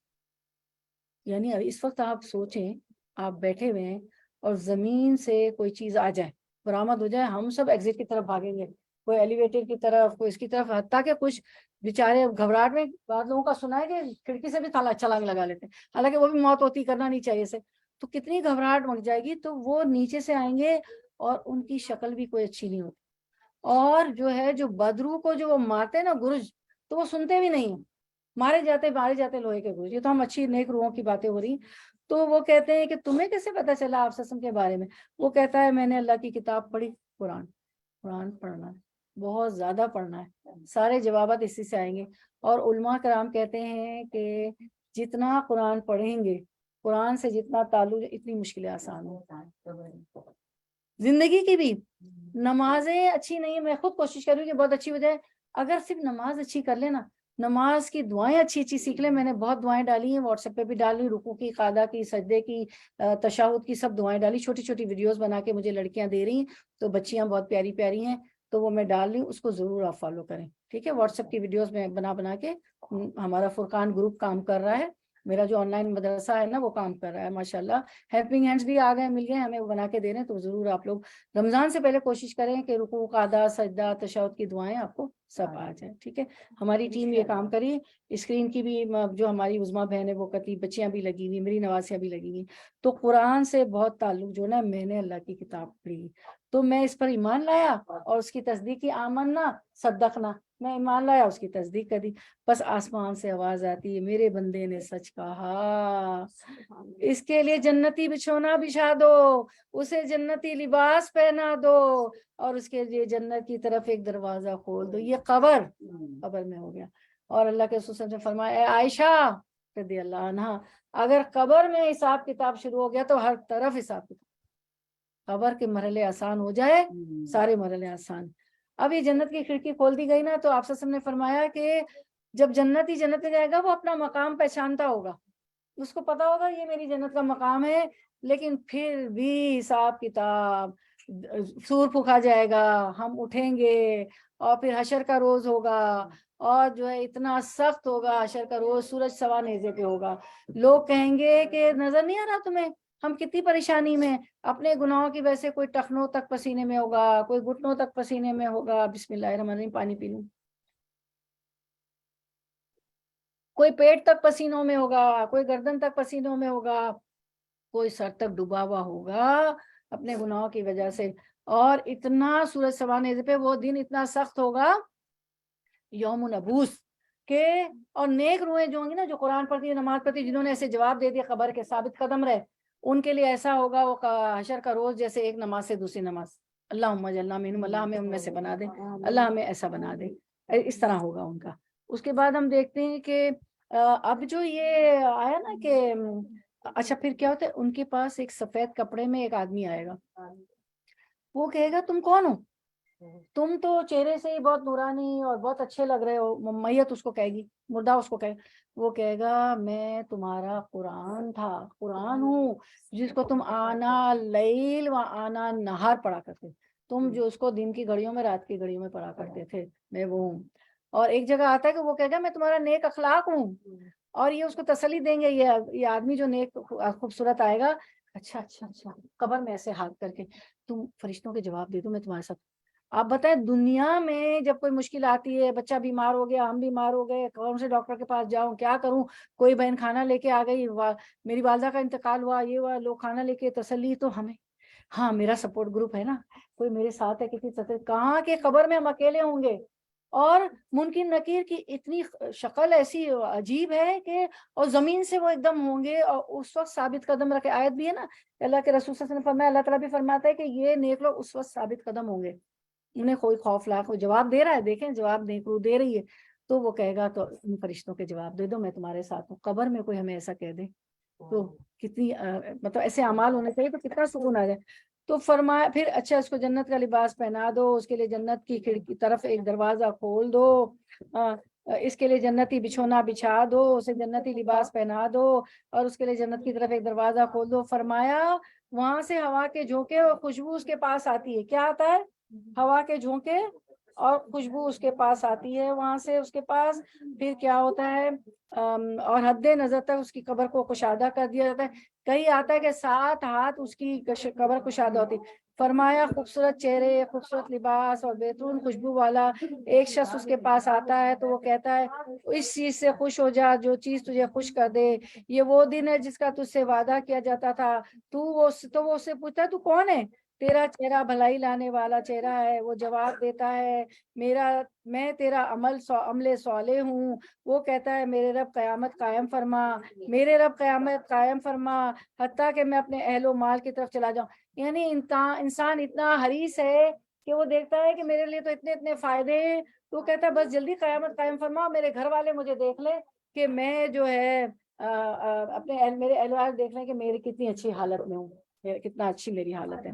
یعنی اس وقت آپ سوچیں آپ بیٹھے ہوئے ہیں اور زمین سے کوئی چیز آ جائے، برآمد ہو جائے، ہم سب ایگزٹ کی طرف بھاگیں گے، کوئی ایلیویٹر کی طرف، کوئی اس کی طرف، حتیٰ کہ کچھ بیچارے گھبراہٹ میں بعض لوگوں کا سنا ہے کہ کھڑکی سے بھی چھلانگ لگا لیتے ہیں، حالانکہ وہ بھی موت ہوتی، کرنا نہیں چاہیے سے، تو کتنی گھبراہٹ مچ جائے گی۔ تو وہ نیچے سے آئیں گے اور ان کی شکل بھی کوئی اچھی نہیں ہوتی، اور جو ہے جو بدرو کو جو وہ مارتے ہیں نا گرج، تو وہ سنتے بھی نہیں ہیں، مارے جاتے لوہے کے گرج۔ یہ تو ہم اچھی نیک روحوں کی باتیں ہو رہی۔ تو وہ کہتے ہیں کہ تمہیں کیسے پتا چلا آپ سسم کے بارے میں؟ وہ کہتا ہے میں نے اللہ کی کتاب پڑھی، قرآن پڑھنا ہے، بہت زیادہ پڑھنا ہے، سارے جوابات اسی سے آئیں گے۔ اور علماء کرام کہتے ہیں کہ جتنا قرآن پڑھیں گے، قرآن سے جتنا تعلق، اتنی مشکلیں آسان ہیں زندگی کی بھی۔ نمازیں اچھی نہیں، میں خود کوشش کروں کہ بہت اچھی ہو جائے، اگر صرف نماز اچھی کر لینا، نماز کی دعائیں اچھی سیکھ لیں، میں نے بہت دعائیں ڈالی ہیں، واٹس ایپ پہ بھی ڈالی، رکوع کی، قعدہ کی، سجدے کی، تشہد کی، سب دعائیں ڈالی، چھوٹی چھوٹی ویڈیوز بنا کے مجھے لڑکیاں دے رہی ہیں، تو بچیاں بہت پیاری پیاری ہیں، تو وہ میں ڈال رہی ہوں، اس کو ضرور آپ فالو کریں، ٹھیک ہے۔ واٹس ایپ کی ویڈیوز میں بنا کے، ہمارا فرقان گروپ کام کر رہا ہے، میرا جو آن لائن مدرسہ ہے نا وہ کام کر رہا ہے ماشاءاللہ، ہیلپنگ ہینڈز بھی آ گئے، مل گئے ہمیں، وہ بنا کے دے رہے ہیں، تو ضرور آپ لوگ رمضان سے پہلے کوشش کریں کہ رکوع، قعدہ، سجدہ، تشہد کی دعائیں آپ کو سب آ جائیں، ٹھیک ہے۔ ہماری ٹیم یہ کام کری، اسکرین کی بھی جو ہماری عظمیٰ بہن ہے وہ کرتی، بچیاں بھی لگی ہوئی، میری نواسیاں بھی لگی ہوئی، تو قرآن سے بہت تعلق جو نا، میں نے اللہ کی کتاب پڑھی تو میں اس پر ایمان لایا، اور اس کی تصدیق کی، آمنا صدقنا، میں ایمان لایا، اس کی تصدیق کر دی، بس آسمان سے آواز آتی ہے میرے بندے نے سچ کہا، اس کے لیے جنتی بچھونا بچھا دو، اسے جنتی لباس پہنا دو، اور اس کے لیے جنت کی طرف ایک دروازہ کھول دو۔ یہ قبر میں ہو گیا۔ اور اللہ کے رسول صلی اللہ علیہ وسلم نے فرمایا اے عائشہ رضی اللہ عنہا، اگر قبر میں حساب کتاب شروع ہو گیا تو ہر طرف حساب کتاب، قبر کے مرحلے آسان ہو جائے، سارے مرحلے آسان۔ اب یہ جنت کی کھڑکی کھول دی گئی نا، تو آپ صلی اللہ علیہ وسلم نے فرمایا کہ جب جنتی جنت میں جائے گا وہ اپنا مقام پہچانتا ہوگا، اس کو پتا ہوگا یہ میری جنت کا مقام ہے، لیکن پھر بھی حساب کتاب، سور پھونکا جائے گا، ہم اٹھیں گے، اور پھر حشر کا روز ہوگا، اور جو ہے اتنا سخت ہوگا حشر کا روز، سورج سوا نیزے پہ ہوگا، لوگ کہیں گے کہ نظر نہیں آ رہا تمہیں ہم کتنی پریشانی میں، اپنے گناہوں کی وجہ سے کوئی ٹخنوں تک پسینے میں ہوگا، کوئی گھٹنوں تک پسینے میں ہوگا، بسم اللہ الرحمن الرحیم، پانی پی لوں، کوئی پیٹ تک پسینوں میں ہوگا، کوئی گردن تک پسینوں میں ہوگا، کوئی سر تک ڈوبا ہوا ہوگا اپنے گناہوں کی وجہ سے، اور اتنا سورج سوانے پہ وہ دن اتنا سخت ہوگا، یوم نبوس کہ، اور نیک روحیں جو ہوں گی نا، جو قرآن پڑھتی، نماز پڑھتی، جنہوں نے ایسے جواب دے دیا قبر کے، ثابت قدم رہے، ان کے لیے ایسا ہوگا وہ حشر کا روز جیسے ایک نماز سے دوسری نماز، اللہم اجعلنا منہم، اللہ ہمیں ان میں سے بنا دے، اللہ ہمیں ایسا بنا دے، اس طرح ہوگا ان کا۔ اس کے بعد ہم دیکھتے ہیں کہ اب جو یہ آیا نا کہ اچھا پھر کیا ہوتا ہے، ان کے پاس ایک سفید کپڑے میں ایک آدمی آئے گا، وہ کہے گا تم کون ہو؟ تم تو چہرے سے ہی بہت نورانی اور بہت اچھے لگ رہے ہو. میت اس کو کہے گی, مردہ اس کو کہے, وہ کہے گا میں تمہارا قرآن تھا, قرآن ہوں جس کو تم آنا لیل و آنا نہار پڑھا کرتے, تم جو اس کو دن کی گھڑیوں میں رات کی گھڑیوں میں پڑھا کرتے تھے, میں وہ ہوں. اور ایک جگہ آتا ہے کہ وہ کہے گا میں تمہارا نیک اخلاق ہوں, اور یہ اس کو تسلی دیں گے, یہ آدمی جو نیک خوبصورت آئے گا, اچھا اچھا اچھا, قبر میں ایسے ہاتھ کر کے, تم فرشتوں کے جواب دے دو, میں تمہارے ساتھ. آپ بتائیں دنیا میں جب کوئی مشکل آتی ہے, بچہ بیمار ہو گیا, ہم بیمار ہو گئے, کون سے ڈاکٹر کے پاس جاؤں, کیا کروں, کوئی بہن کھانا لے کے آ گئی, میری والدہ کا انتقال ہوا, یہ ہوا, لوگ کھانا لے کے, تسلی تو ہمیں, ہاں میرا سپورٹ گروپ ہے نا, کوئی میرے ساتھ ہے, کسی کہاں کے قبر میں ہم اکیلے ہوں گے. اور منکر نکیر کی اتنی شکل ایسی عجیب ہے کہ, اور زمین سے وہ ایک دم ہوں گے, اور اس وقت ثابت قدم رکھے. آیت بھی ہے نا, اللہ کے رسول صلی اللہ علیہ وسلم نے فرمایا, اللہ تعالیٰ بھی فرماتا ہے کہ یہ نیک لوگ اس وقت ثابت قدم ہوں گے, انہیں کوئی خوف لاحق. جواب دے رہا ہے, دیکھیں جواب نیک روح دے رہی ہے, تو وہ کہے گا تو ان فرشتوں کے جواب دے دو, میں تمہارے ساتھ ہوں. قبر میں کوئی ہمیں ایسا کہہ دے تو کتنی مطلب ایسے اعمال ہونے چاہیے تو کتنا سکون آ جائے. تو فرمایا پھر اچھا اس کو جنت کا لباس پہنا دو, اس کے لیے جنت کی کھڑکی طرف ایک دروازہ کھول دو, اس کے لیے جنتی بچھونا بچھا دو, اسے جنتی لباس پہنا دو, اور اس کے لیے جنت کی طرف ایک دروازہ کھول دو. فرمایا وہاں سے ہوا کے جھونکے اور خوشبو اس کے پاس آتی ہے. کیا آتا ہے؟ ہوا کے جھونکے اور خوشبو اس کے پاس آتی ہے وہاں سے اس کے پاس. پھر کیا ہوتا ہے, اور حد نظر تک اس کی قبر کو کشادہ کر دیا جاتا ہے. کہیں آتا ہے کہ 7 ہاتھ اس کی قبر کشادہ ہوتی. فرمایا خوبصورت چہرے, خوبصورت لباس اور بہترین خوشبو والا ایک شخص اس کے پاس آتا ہے, تو وہ کہتا ہے اس چیز سے خوش ہو جا جو چیز تجھے خوش کر دے, یہ وہ دن ہے جس کا تجھ سے وعدہ کیا جاتا تھا. تو وہ اس سے پوچھتا ہے تو کون ہے؟ تیرا چہرہ بھلائی لانے والا چہرہ ہے. وہ جواب دیتا ہے میں تیرا عمل صالح ہوں. وہ کہتا ہے میرے رب قیامت قائم فرما, میرے رب قیامت قائم فرما, حتیٰ کہ میں اپنے اہل و مال کی طرف چلا جاؤں. یعنی انسان اتنا حریص ہے کہ وہ دیکھتا ہے کہ میرے لیے تو اتنے اتنے فائدے ہیں, تو کہتا ہے بس جلدی قیامت قائم فرما, میرے گھر والے مجھے دیکھ لے کہ میں جو ہے اپنے میرے اہل و مال دیکھ لیں کہ میری کتنی اچھی حالت میں ہوں, کتنا اچھی میری حالت ہے.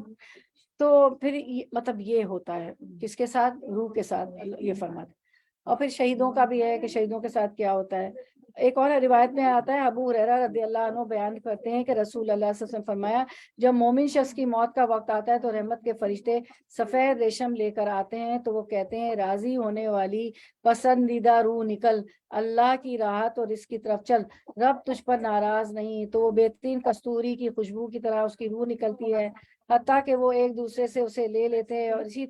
تو پھر مطلب یہ ہوتا ہے کس کے ساتھ؟ روح کے ساتھ, یہ فرماتے. اور پھر شہیدوں کا بھی ہے کہ شہیدوں کے ساتھ کیا ہوتا ہے. ایک اور روایت میں آتا ہے, ابو ہریرہ رضی اللہ عنہ بیان کرتے ہیں کہ رسول اللہ صلی اللہ علیہ وسلم فرمایا, جب مومن شخص کی موت کا وقت آتا ہے تو رحمت کے فرشتے سفید ریشم لے کر آتے ہیں, تو وہ کہتے ہیں راضی ہونے والی پسندیدہ روح نکل, اللہ کی راحت اور اس کی طرف چل, رب تجھ پر ناراض نہیں. تو وہ بہترین کستوری کی خوشبو کی طرح اس کی روح نکلتی ہے, حتیٰ کہ وہ ایک دوسرے سے اسے لے لیتے ہیں, اور اسی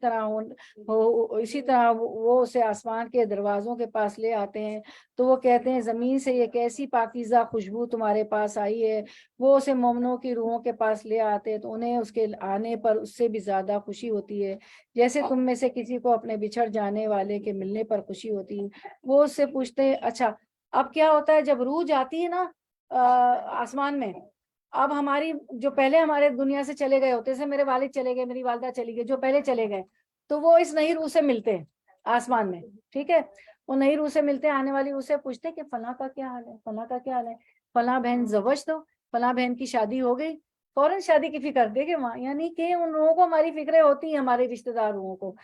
طرح وہ اسے آسمان کے دروازوں کے پاس لے آتے ہیں. تو وہ کہتے ہیں زمین سے یہ کیسی پاکیزہ خوشبو تمہارے پاس آئی ہے. وہ اسے مومنوں کی روحوں کے پاس لے آتے ہیں, تو انہیں اس کے آنے پر اس سے بھی زیادہ خوشی ہوتی ہے, جیسے تم میں سے کسی کو اپنے بچھڑ جانے والے کے ملنے پر خوشی ہوتی ہے. وہ اس سے پوچھتے ہیں اچھا اب کیا ہوتا ہے جب روح جاتی ہے نا آسمان میں, اب ہماری جو پہلے ہمارے دنیا سے چلے گئے ہوتے, جیسے میرے والد چلے گئے, میری والدہ چلی گئی, جو پہلے چلے گئے, تو وہ اس نئی روح سے ملتے ہیں آسمان میں, ٹھیک ہے, وہ نئی روح سے ملتے ہیں, آنے والی روح سے پوچھتے کہ فلاں کا کیا حال ہے, فلاں کا کیا حال ہے, فلاں بہن زوج تو, فلاں بہن کی شادی ہو گئی, فوراً شادی کی فکر دے کہ وہاں, یعنی کہ ان لوگوں کو ہماری فکریں ہوتی ہیں, ہمارے رشتہ دار لوگوں کو.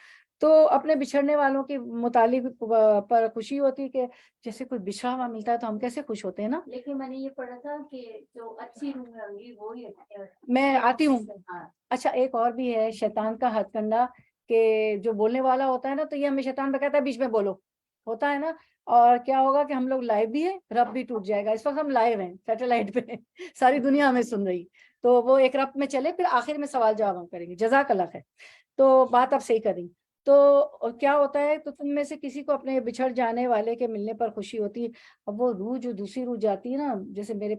تو اپنے بچھڑنے والوں کے متعلق پر خوشی ہوتی کہ جیسے کوئی بچھڑا ہوا ملتا ہے تو ہم کیسے خوش ہوتے ہیں نا. لیکن میں نے یہ پڑھا تھا کہ جو اچھی روح ہوگی وہی میں آتی ہوں. اچھا ایک اور بھی ہے شیطان کا ہتھ کنڈا, کہ جو بولنے والا ہوتا ہے نا, تو یہ ہمیں شیطان پہ کہتا ہے بیچ میں بولو, ہوتا ہے نا. اور کیا ہوگا کہ ہم لوگ لائیو بھی ہیں, رب بھی ٹوٹ جائے گا. اس وقت ہم لائیو ہیں سیٹلائٹ پہ, ساری دنیا ہمیں سن رہی, تو وہ ایک رب میں چلے, پھر آخر میں سوال جواب ہم کریں گے, جزاک اللہ خیر. تو بات اب صحیح کریں. تو کیا ہوتا ہے, تو تم میں سے کسی کو اپنے بچھڑ جانے والے کے ملنے پر خوشی ہوتی ہے. اب وہ روح جو دوسری روح جاتی ہے نا, جیسے میرے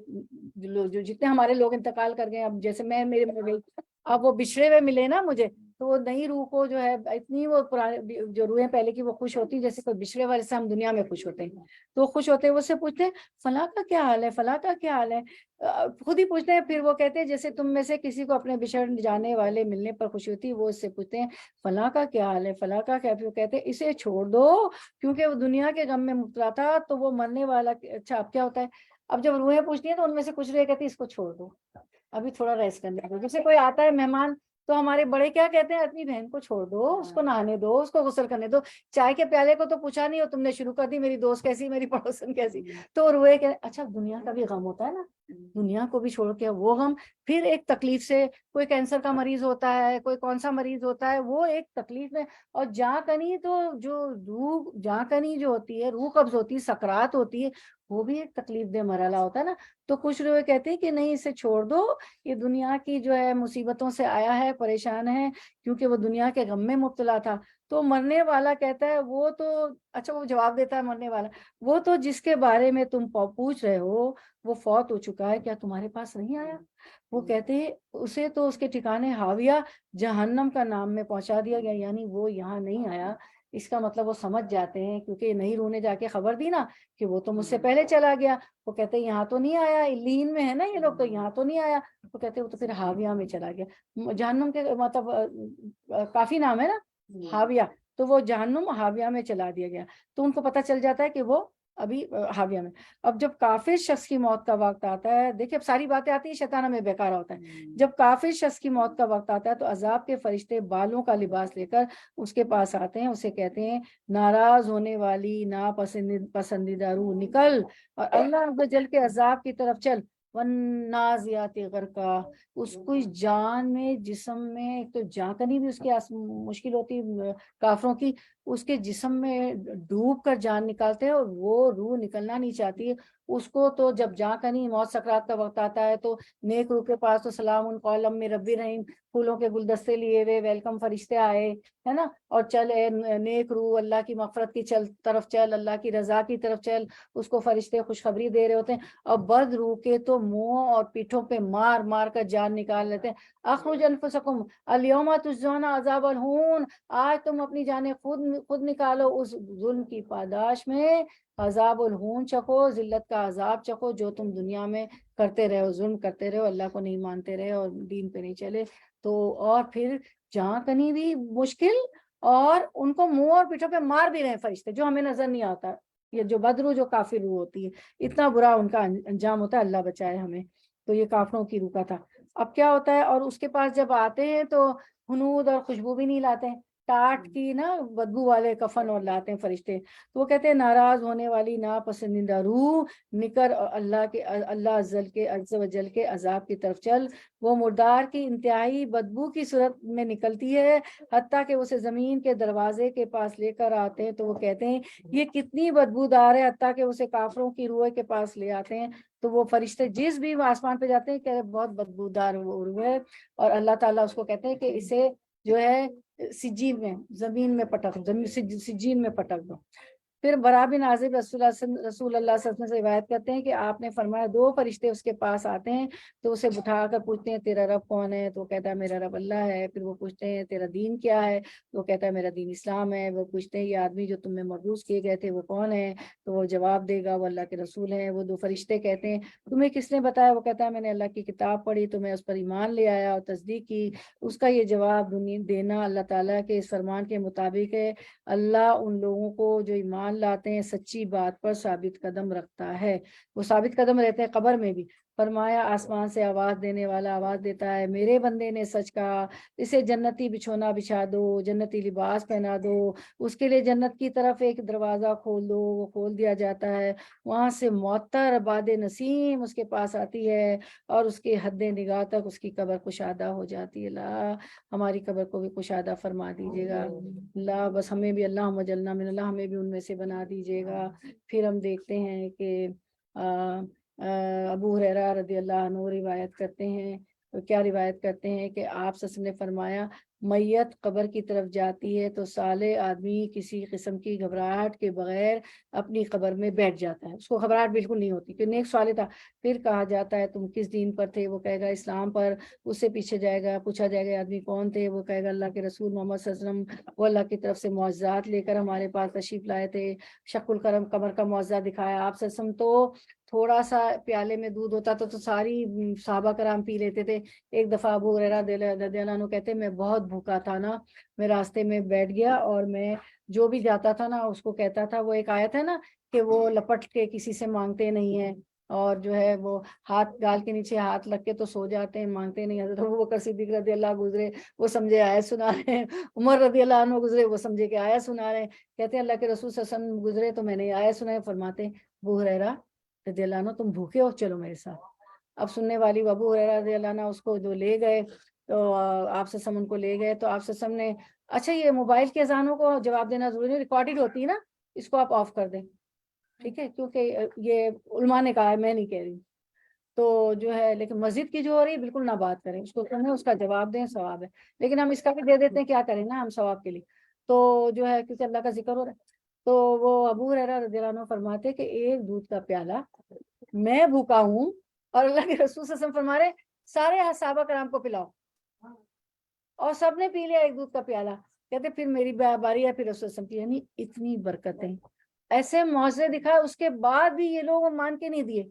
جو جتنے ہمارے لوگ انتقال کر گئے, اب جیسے میں میرے میں گئی, اب وہ بچھڑے ہوئے ملے نا مجھے, تو وہ نئی روح کو جو ہے اتنی وہ پرانے جو روحیں پہلے کی وہ خوش ہوتی ہیں, جیسے کوئی بچھڑے والے سے ہم دنیا میں خوش ہوتے ہیں, تو خوش ہوتے ہیں. وہ سے پوچھتے ہیں فلاں کا کیا حال ہے, فلاں کا کیا حال ہے, خود ہی پوچھتے ہیں. پھر وہ کہتے ہیں جیسے تم میں سے کسی کو اپنے بچھڑ جانے والے ملنے پر خوشی ہوتی ہے, وہ اس سے پوچھتے ہیں فلاں کا کیا حال ہے, فلاں کا کیا. پھر وہ کہتے ہیں اسے چھوڑ دو کیونکہ وہ دنیا کے غم میں مبتلا تھا, تو وہ مرنے والا. اچھا اب کیا ہوتا ہے, اب جب روحیں پوچھتی ہیں تو ان میں سے کچھ رہے کہتی اس کو چھوڑ دو, ابھی تھوڑا ریسٹ کرنے دو. جیسے کوئی آتا ہے مہمان, تو ہمارے بڑے کیا کہتے ہیں, اپنی بہن کو چھوڑ دو, اس کو نہانے دو, اس کو غسل کرنے دو, چائے کے پیالے کو تو پوچھا نہیں, اور تم نے شروع کر دی میری دوست کیسی, میری پڑوسن کیسی. تو روئے کہ اچھا دنیا کا بھی غم ہوتا ہے نا, دنیا کو بھی چھوڑ کے وہ غم. پھر ایک تکلیف سے, کوئی کینسر کا مریض ہوتا ہے, کوئی کون سا مریض ہوتا ہے, وہ ایک تکلیف میں. اور جاں کنی تو جو روح, جاں کنی جو ہوتی ہے, روح قبض ہوتی ہے, سکرات ہوتی ہے, وہ بھی ایک تکلیف دہ مرحلہ ہوتا ہے نا. تو کچھ لوگ کہتے ہیں کہ نہیں اسے چھوڑ دو, یہ دنیا کی جو ہے مصیبتوں سے آیا ہے, پریشان ہے, کیونکہ وہ دنیا کے غم میں مبتلا تھا. تو مرنے والا کہتا ہے وہ تو, اچھا وہ جواب دیتا ہے مرنے والا, وہ تو جس کے بارے میں تم پوچھ رہے ہو وہ فوت ہو چکا ہے, کیا تمہارے پاس نہیں آیا؟ وہ کہتے ہیں اسے تو اس کے ٹھکانے حاویہ جہنم کا نام میں پہنچا دیا گیا, یعنی وہ یہاں نہیں آیا. اس کا مطلب وہ سمجھ جاتے ہیں, کیونکہ نہیں رونے جا کے خبر دی نا کہ وہ تو مجھ سے پہلے چلا گیا. وہ کہتے ہیں یہاں تو نہیں آیا, لین میں ہے نا یہ لوگ, تو یہاں تو نہیں آیا. وہ کہتے ہیں وہ تو پھر حاویہ میں چلا گیا. جہنم کے مطلب کافی نام ہے نا, حاویہ, تو وہ جہنم حاویہ میں چلا دیا گیا. تو ان کو پتہ چل جاتا ہے کہ وہ ابھی حاویہ میں. اب جب کافر شخص کی موت کا وقت آتا ہے, دیکھیں اب ساری باتیں آتی ہیں, شیطان ہمیں بیکار ہوتا ہے. جب کافر شخص کی موت کا وقت آتا ہے تو عذاب کے فرشتے بالوں کا لباس لے کر اس کے پاس آتے ہیں, اسے کہتے ہیں ناراض ہونے والی ناپسندیدہ روح نکل اور اللہ عز و جل کے عذاب کی طرف چل. والنازعات غرقا, اس کو جان میں, جسم میں, ایک تو جان کنی بھی اس کی مشکل ہوتی کافروں کی, اس کے جسم میں ڈوب کر جان نکالتے ہیں, اور وہ روح نکلنا نہیں چاہتی اس کو. تو جب جان کنی موت سکرات کا وقت آتا ہے تو نیک روح کے پاس تو سلام قولا من رب رحیم, پھولوں کے گلدستے لیے ہوئے ویلکم فرشتے آئے, ہے نا, اور چل اے نیک روح اللہ کی مغفرت کی طرف چل, اللہ کی رضا کی طرف چل, اس کو فرشتے خوشخبری دے رہے ہوتے ہیں. اور بد روح کے تو منہ اور پیٹھوں پہ مار مار کر جان نکال لیتے ہیں. اخرج انفسکم الیوم تجزون عذاب الہون, آج تم اپنی جانیں خود نکالو اس ظلم کی پاداش میں, عذاب الہون چکھو, ذلت کا عذاب چکھو جو تم دنیا میں کرتے رہے ہو, ظلم کرتے رہے ہو, اللہ کو نہیں مانتے رہے اور دین پہ نہیں چلے. تو اور پھر جہاں کنی بھی مشکل, اور ان کو منہ اور پیٹھوں پہ مار بھی رہے فرشتے, جو ہمیں نظر نہیں آتا. یہ جو بدرو, جو کافر روح ہوتی ہے, اتنا برا ان کا انجام ہوتا ہے, اللہ بچائے ہمیں. تو یہ کافروں کی روح کا تھا. اب کیا ہوتا ہے, اور اس کے پاس جب آتے ہیں تو ہنود اور خوشبو بھی نہیں لاتے ہیں, ٹاٹ کی نا بدبو والے کفن اور لاتے ہیں فرشتے. تو وہ کہتے ہیں ناراض ہونے والی ناپسندیدہ روح نکر اللہ کے, اللہ عز و جل کے عذاب کی طرف چل. وہ مردار کی انتہائی بدبو کی صورت میں نکلتی ہے, حتیٰ کہ اسے زمین کے دروازے کے پاس لے کر آتے ہیں تو وہ کہتے ہیں یہ کتنی بدبودار ہے, حتیٰ کہ اسے کافروں کی روح کے پاس لے آتے ہیں. تو وہ فرشتے جس بھی آسمان پہ جاتے ہیں کہ بہت بدبودار وہ روح ہے, اور اللہ تعالیٰ اس کو کہتے ہیں کہ اسے جو ہے سجین میں, زمین میں پٹک, سجین میں پٹک دو. پھر برا بن عازب رسول اللہ صلی اللہ علیہ وسلم سے روایت کرتے ہیں کہ آپ نے فرمایا دو فرشتے اس کے پاس آتے ہیں تو اسے بٹھا کر پوچھتے ہیں تیرا رب کون ہے, تو وہ کہتا ہے میرا رب اللہ ہے. پھر وہ پوچھتے ہیں تیرا دین کیا ہے, تو وہ کہتا ہے میرا دین اسلام ہے. وہ پوچھتے ہیں یہ آدمی جو تم میں مبعوث کیے گئے تھے وہ کون ہے, تو وہ جواب دے گا وہ اللہ کے رسول ہیں. وہ دو فرشتے کہتے ہیں تمہیں کس نے بتایا, وہ کہتا ہے میں نے اللہ کی کتاب پڑھی تو میں اس پر ایمان لے آیا اور تصدیق کی. اس کا یہ جواب دینا اللہ تعالیٰ کے اس فرمان کے مطابق ہے, اللہ ان لوگوں کو جو ایمان لاتے ہیں سچی بات پر ثابت قدم رکھتا ہے. وہ ثابت قدم رہتے ہیں قبر میں بھی. فرمایا آسمان سے آواز دینے والا آواز دیتا ہے میرے بندے نے سچ کہا, اسے جنتی بچھونا بچھا دو, جنتی لباس پہنا دو, اس کے لیے جنت کی طرف ایک دروازہ کھول دو. وہ کھول دیا جاتا ہے, وہاں سے معطر باد نسیم اس کے پاس آتی ہے اور اس کے حد نگاہ تک اس کی قبر کشادہ ہو جاتی ہے. اللہ ہماری قبر کو بھی کشادہ فرما دیجیے گا. اللہ بس ہمیں بھی اللہ مجلنا من اللہ, ہمیں بھی ان میں سے بنا دیجیے گا. پھر ہم دیکھتے ہیں کہ ابو ہریرہ رضی اللہ عنہ روایت کرتے ہیں, کیا روایت کرتے ہیں کہ آپ صلی اللہ علیہ وسلم نے فرمایا میت قبر کی طرف جاتی ہے تو صالح آدمی کسی قسم کی گھبراہٹ کے بغیر اپنی قبر میں بیٹھ جاتا ہے, اس کو گھبراہٹ بالکل نہیں ہوتی کہ نیک صالح تھا. پھر کہا جاتا ہے تم کس دین پر تھے, وہ کہے گا اسلام پر. اس سے پیچھے جائے گا, پوچھا جائے گا آدمی کون تھے, وہ کہے گا اللہ کے رسول محمد صلی اللہ علیہ وسلم, وہ اللہ کی طرف سے معجزات لے کر ہمارے پاس تشریف لائے تھے, شق القمر قمر کا معجزہ دکھایا. آپ صلی اللہ علیہ وسلم تو تھوڑا سا پیالے میں دودھ ہوتا تو ساری صحابہ کرام پی لیتے تھے. ایک دفعہ ابو ہریرہ رضی اللہ عنہ کہتے میں بہت بھوکا تھا نا, میں راستے میں بیٹھ گیا اور میں جو بھی جاتا تھا نا اس کو کہتا تھا, وہ ایک آیت ہے نا کہ وہ لپٹ کے کسی سے مانگتے نہیں ہیں, اور جو ہے وہ ہاتھ گال کے نیچے ہاتھ رکھ کے تو سو جاتے ہیں، مانگتے نہیں۔ حضرت ابوبکر صدیق رضی اللہ گزرے، وہ سمجھے آیت سنا رہے ہیں، عمر رضی اللہ عنہ گزرے، وہ سمجھے کہ آیت سنا رہے ہیں، کہتے ہیں اللہ کے رسول صلی اللہ علیہ وسلم گزرے تو میں نے آیت سنائی، فرماتے ہیں ابو ہریرہ رضی اللہ عنہ تم بھوکے ہو، چلو میرے ساتھ۔ اب سننے والی ابو ہریرہ رضی اللہ عنہ اس کو جو لے گئے تو آپ سے ان کو لے گئے تو آپ سے نے اچھا یہ موبائل کے اذانوں کو جواب دینا ضروری، ریکارڈڈ ہوتی ہے نا، اس کو آپ آف کر دیں، ٹھیک ہے، کیونکہ یہ علماء نے کہا ہے، میں نہیں کہہ رہی۔ تو جو ہے لیکن مسجد کی جو ہو رہی ہے بالکل نہ بات کریں، اس کو سنیں، اس کا جواب دیں، ثواب ہے، لیکن ہم اس کا بھی دے دیتے ہیں، کیا کریں نا ہم ثواب کے لیے، تو جو ہے کیونکہ اللہ کا ذکر ہو رہا ہے۔ تو وہ ابو ہریرہ رضی اللہ عنہ فرماتے کہ ایک دودھ کا پیالہ میں بھوکا ہوں اور اللہ کے رسول صلی اللہ علیہ وسلم فرما رہے سارے صحابہ کرام کو پلاؤ، اور سب نے پی لیا ایک دودھ کا پیالہ، کہتے پھر میری باری ہے، پھر رسول صلی اللہ علیہ وسلم کی، یعنی اتنی برکتیں، ایسے معجزے دکھائے، اس کے بعد بھی یہ لوگ مان کے نہیں دیے،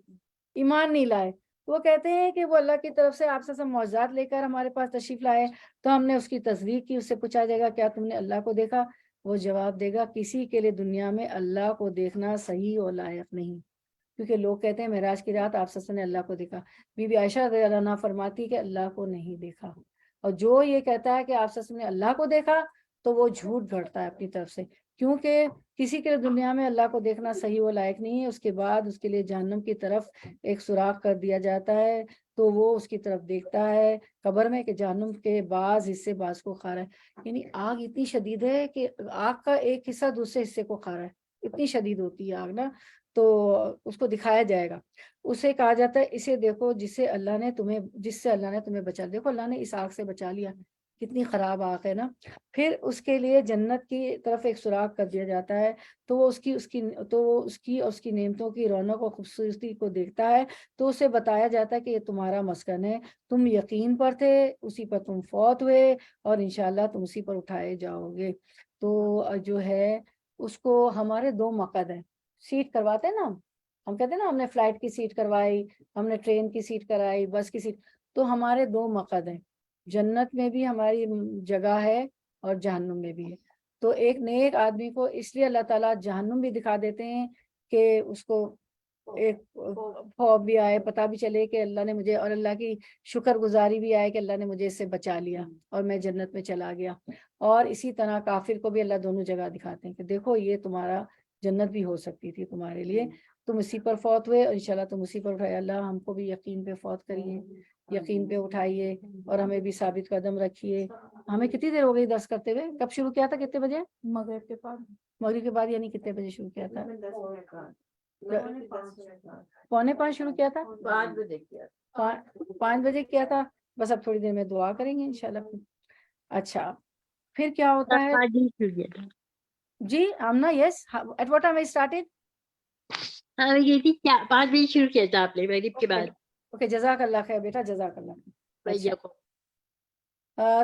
ایمان نہیں لائے۔ وہ کہتے ہیں کہ وہ اللہ کی طرف سے آپ سے معجزات لے کر ہمارے پاس تشریف لائے، تو ہم نے اس کی تصدیق کی۔ اس سے پوچھا جائے گا کیا تم نے اللہ کو دیکھا؟ وہ جواب دے گا کسی کے لیے دنیا میں اللہ کو دیکھنا صحیح اور لائق نہیں، کیونکہ لوگ کہتے ہیں معراج کی رات آپ نے اللہ کو دیکھا، بی بی عائشہ رضی اللہ عنہا فرماتی کہ اللہ کو نہیں دیکھا، اور جو یہ کہتا ہے کہ آپ نے اللہ کو دیکھا تو وہ جھوٹ گھڑتا ہے اپنی طرف سے، کیونکہ کسی کے دنیا میں اللہ کو دیکھنا صحیح و لائق نہیں ہے۔ اس کے بعد اس کے لیے جہنم کی طرف ایک سوراخ کر دیا جاتا ہے، تو وہ اس کی طرف دیکھتا ہے قبر میں کہ جہنم کے بعض حصے بعض کو کھا رہا ہے، یعنی آگ اتنی شدید ہے کہ آگ کا ایک حصہ دوسرے حصے کو کھا رہا ہے، اتنی شدید ہوتی ہے آگ نا، تو اس کو دکھایا جائے گا، اسے کہا جاتا ہے اسے دیکھو جس سے اللہ نے تمہیں بچا، دیکھو اللہ نے اس آگ سے بچا لیا، کتنی خراب آگ ہے نا۔ پھر اس کے لیے جنت کی طرف ایک سوراخ کر دیا جاتا ہے، تو وہ اس کی نعمتوں کی رونق اور خوبصورتی کو دیکھتا ہے، تو اسے بتایا جاتا ہے کہ یہ تمہارا مسکن ہے، تم یقین پر تھے، اسی پر تم فوت ہوئے، اور انشاءاللہ تم اسی پر اٹھائے جاؤ گے۔ تو جو ہے اس کو ہمارے دو مقعد ہیں، سیٹ کرواتے ہیں نا ہم کہتے ہیں نا ہم نے فلائٹ کی سیٹ کروائی، ہم نے ٹرین کی سیٹ کرائی، بس کی سیٹ، تو ہمارے دو مقعد ہیں، جنت میں بھی ہماری جگہ ہے اور جہنم میں بھی ہے۔ تو ایک نیک آدمی کو اس لیے اللہ تعالیٰ جہنم بھی دکھا دیتے ہیں کہ اس کو ایک خوف بھی آئے، پتہ بھی چلے کہ اللہ نے مجھے، اور اللہ کی شکر گزاری بھی آئے کہ اللہ نے مجھے اس سے بچا لیا اور میں جنت میں چلا گیا۔ اور اسی طرح کافر کو بھی اللہ دونوں جگہ دکھاتے ہیں کہ دیکھو یہ تمہارا جنت بھی ہو سکتی تھی تمہارے لیے، تم اسی پر فوت ہوئے اور انشاءاللہ تم اسی پر اٹھائے۔ اللہ ہم کو بھی یقین پہ فوت کریے، یقین پہ اٹھائیے، اور ہمیں بھی ثابت قدم رکھیے۔ ہمیں کتنی دیر ہو گئی درس کرتے ہوئے؟ کب شروع کیا تھا؟ کتنے بجے؟ مغرب کے بعد، مغرب کے بعد، یعنی کتنے بجے شروع کیا تھا؟ 4:45 شروع کیا تھا، 5 بجے کیا، 5 بجے کیا تھا، بس اب تھوڑی دیر میں دعا کریں گے انشاءاللہ۔ اچھا پھر کیا ہوتا ہے جی Amna? Yes, at what time I started? یہ تھی 5 بجے شروع کیا تھا آپ نے مغرب کے بعد۔ اوکے جزاک اللہ خیر بیٹا، جزاک اللہ خیر۔ اچھا وعلیکم۔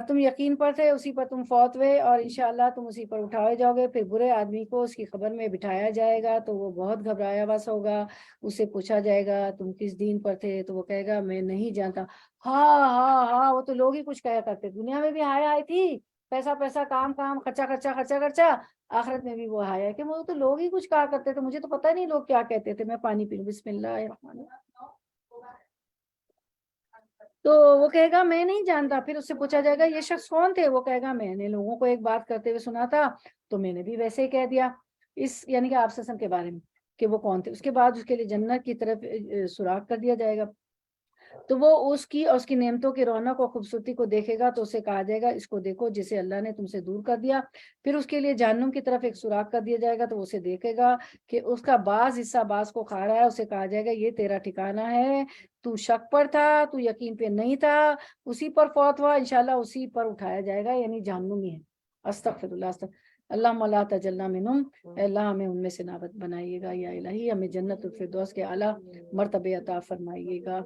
تم یقین پر تھے، اسی پر تم فوت ہوئے، اور انشاءاللہ تم اسی پر اٹھائے جاؤ گے۔ پھر برے آدمی کو اس کی قبر میں بٹھایا جائے گا تو وہ بہت گھبرایا ہوا سا ہوگا، اسے پوچھا جائے گا تم کس دین پر تھے، تو وہ کہے گا میں نہیں جانتا۔ ہاں ہاں ہاں، وہ تو لوگ ہی کچھ کہا کرتے، دنیا میں بھی ہائے ہائے تھی، پیسہ پیسہ، کام کام، خرچہ خرچہ، خرچہ خرچہ، آخرت میں بھی وہ ہائے ہے کہ وہ تو لوگ ہی کچھ کہا کرتے تھے، مجھے تو پتہ نہیں لوگ کیا کہتے تھے، میں پانی پی لوں، بسم اللہ الرحمن الرحیم۔ تو وہ کہے گا میں نہیں جانتا۔ پھر اس سے پوچھا جائے گا یہ شخص کون تھے، وہ کہے گا میں نے لوگوں کو ایک بات کرتے ہوئے سنا تھا تو میں نے بھی ویسے ہی کہہ دیا، اس یعنی کہ آپ صلی اللہ علیہ وسلم کے بارے میں کہ وہ کون تھے۔ اس کے بعد اس کے لیے جنت کی طرف سوراخ کر دیا جائے گا، تو وہ اس کی نعمتوں کی رونق اور خوبصورتی کو دیکھے گا، تو اسے کہا جائے گا اس کو دیکھو جسے اللہ نے تم سے دور کر دیا۔ پھر اس کے لیے جہنم کی طرف ایک سوراخ کر دیا جائے گا، تو اسے دیکھے گا کہ اس کا بعض حصہ بعض کو کھا رہا ہے، اسے کہا جائے گا یہ تیرا ٹھکانہ ہے، تو شک پر تھا، تو یقین پہ نہیں تھا، اسی پر فوت ہوا، انشاءاللہ اسی پر اٹھایا جائے گا، یعنی جہنم ہی ہے۔ استغفر اللہ، اللہم لا تجلنا منہم، اے اللہ ہمیں ان میں سے نہ بنائیے گا، یا الہی ہمیں جنت الفردوس کے اعلیٰ مرتبے عطا فرمائیے گا۔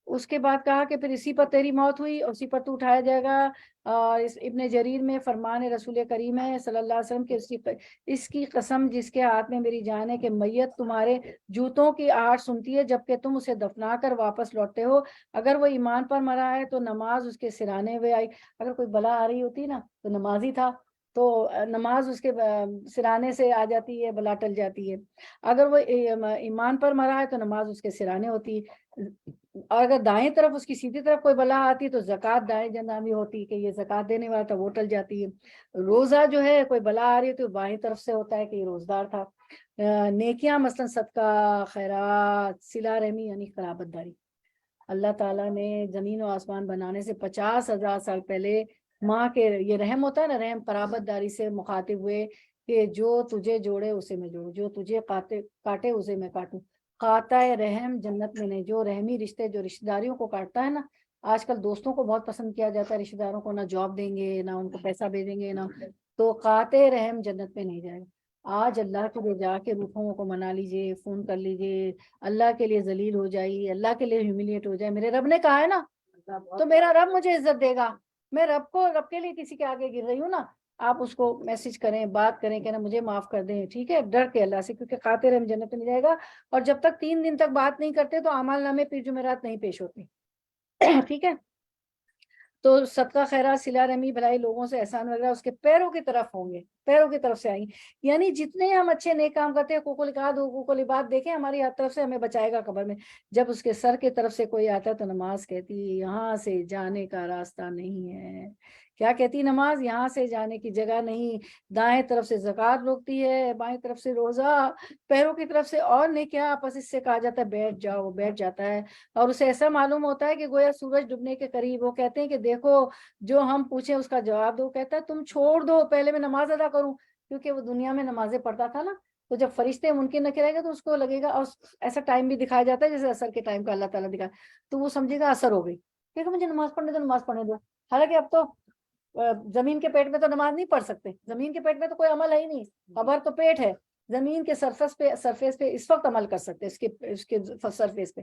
اس کے بعد کہا کہ پھر اسی پر تیری موت ہوئی اور اسی پر تو اٹھایا جائے گا۔ ابن جریر میں فرمان رسول کریم ہے صلی اللہ علیہ وسلم کہ اس کی قسم جس کے ہاتھ میں میری جان ہے کہ میت تمہارے جوتوں کی آہٹ سنتی ہے جبکہ تم اسے دفنا کر واپس لوٹتے ہو، اگر وہ ایمان پر مرا ہے تو نماز اس کے سرانے ہوئے آئی، اگر کوئی بلا آ رہی ہوتی نا تو نمازی تھا تو نماز اس کے سرانے سے آ جاتی ہے، بلا ٹل جاتی ہے۔ اگر وہ ایمان پر مرا ہے تو نماز اس کے سرانے ہوتی ہے، اور اگر دائیں طرف اس کی سیدھی طرف کوئی بلا آتی ہے تو زکوٰۃ دائیں جنابی ہوتی ہے کہ یہ زکوٰۃ دینے والا تھا، وہ ٹل جاتی ہے۔ روزہ جو ہے کوئی بلا آ رہی ہے تو بائیں طرف سے ہوتا ہے کہ یہ روزدار تھا۔ نیکیاں مثلا صدقہ، خیرات، صلہ رحمی یعنی قرابت داری، اللہ تعالیٰ نے زمین و آسمان بنانے سے 50,000 سال پہلے ماں کے، یہ رحم ہوتا ہے نا، رحم، قرابت داری سے مخاطب ہوئے کہ جو تجھے جوڑے اسے میں جوڑوں، جو تجھے کاٹے اسے میں کاٹوں۔ قاطع رحم جنت میں نہیں، جو رحمی رشتے، جو رشتہ داریوں کو کاٹتا ہے نا، آج کل دوستوں کو بہت پسند کیا جاتا ہے، رشتہ داروں کو نہ جاب دیں گے، نہ ان کو پیسہ بھیجیں گے، نہ، تو قاطع رحم جنت میں نہیں جائے گا۔ آج اللہ کے لیے جا کے روحوں کو منا لیجئے، فون کر لیجئے، اللہ کے لیے ذلیل ہو جائیے، اللہ کے لیے ہیوملیٹ ہو جائے۔ میرے رب نے کہا ہے نا تو میرا رب مجھے عزت دے گا۔ میں رب کے لیے کسی کے آگے گر رہی ہوں نا، آپ اس کو میسج کریں، بات کریں کہ نا مجھے معاف کر دیں، ٹھیک ہے، ڈر کے اللہ سے، کیونکہ قاطع رحم جنت میں نہیں جائے گا۔ اور جب تک 3 دن تک بات نہیں کرتے تو اعمال نامے پیر جمعرات نہیں پیش ہوتے، ٹھیک ہے۔ تو صدقہ، خیرات، صلہ رحمی، بھلائی، لوگوں سے احسان وغیرہ اس کے پیروں کی طرف ہوں گے، پیروں کی طرف سے آئیں گے۔ یعنی جتنے ہم اچھے نیک کام کرتے ہیں، حقوق العباد، حقوق العباد دیکھیں ہماری ہر طرف سے ہمیں بچائے گا قبر میں۔ جب اس کے سر کی طرف سے کوئی آتا ہے تو نماز کہتی ہے یہاں سے جانے کا راستہ نہیں ہے۔ کیا کہتی نماز؟ یہاں سے جانے کی جگہ نہیں۔ دائیں طرف سے زکوٰۃ روکتی ہے، بائیں طرف سے روزہ، پیروں کی طرف سے اور نیکیاں، آپس اس سے کہا جاتا ہے بیٹھ جاؤ، وہ بیٹھ جاتا ہے، اور اسے ایسا معلوم ہوتا ہے کہ گویا سورج ڈوبنے کے قریب۔ وہ کہتے ہیں کہ دیکھو جو ہم پوچھیں اس کا جواب دو۔ کہتا ہے تم چھوڑ دو، پہلے میں نماز ادا کروں، کیونکہ وہ دنیا میں نمازیں پڑھتا تھا نا، تو جب فرشتے ممکن نہ کرے گا تو اس کو لگے گا، اور ایسا ٹائم بھی دکھایا جاتا ہے جیسے عصر کے ٹائم کا اللہ تعالیٰ دکھا، تو وہ سمجھے گا عصر ہو گئی، کہ مجھے نماز پڑھنے دو، نماز پڑھنے دو۔ حالانکہ اب تو زمین کے پیٹ میں تو نماز نہیں پڑھ سکتے، زمین کے پیٹ میں تو کوئی عمل ہے ہی نہیں، قبر تو پیٹ ہے، زمین کے سرفیس پہ اس وقت عمل کر سکتے، اس کے سرفیس پہ۔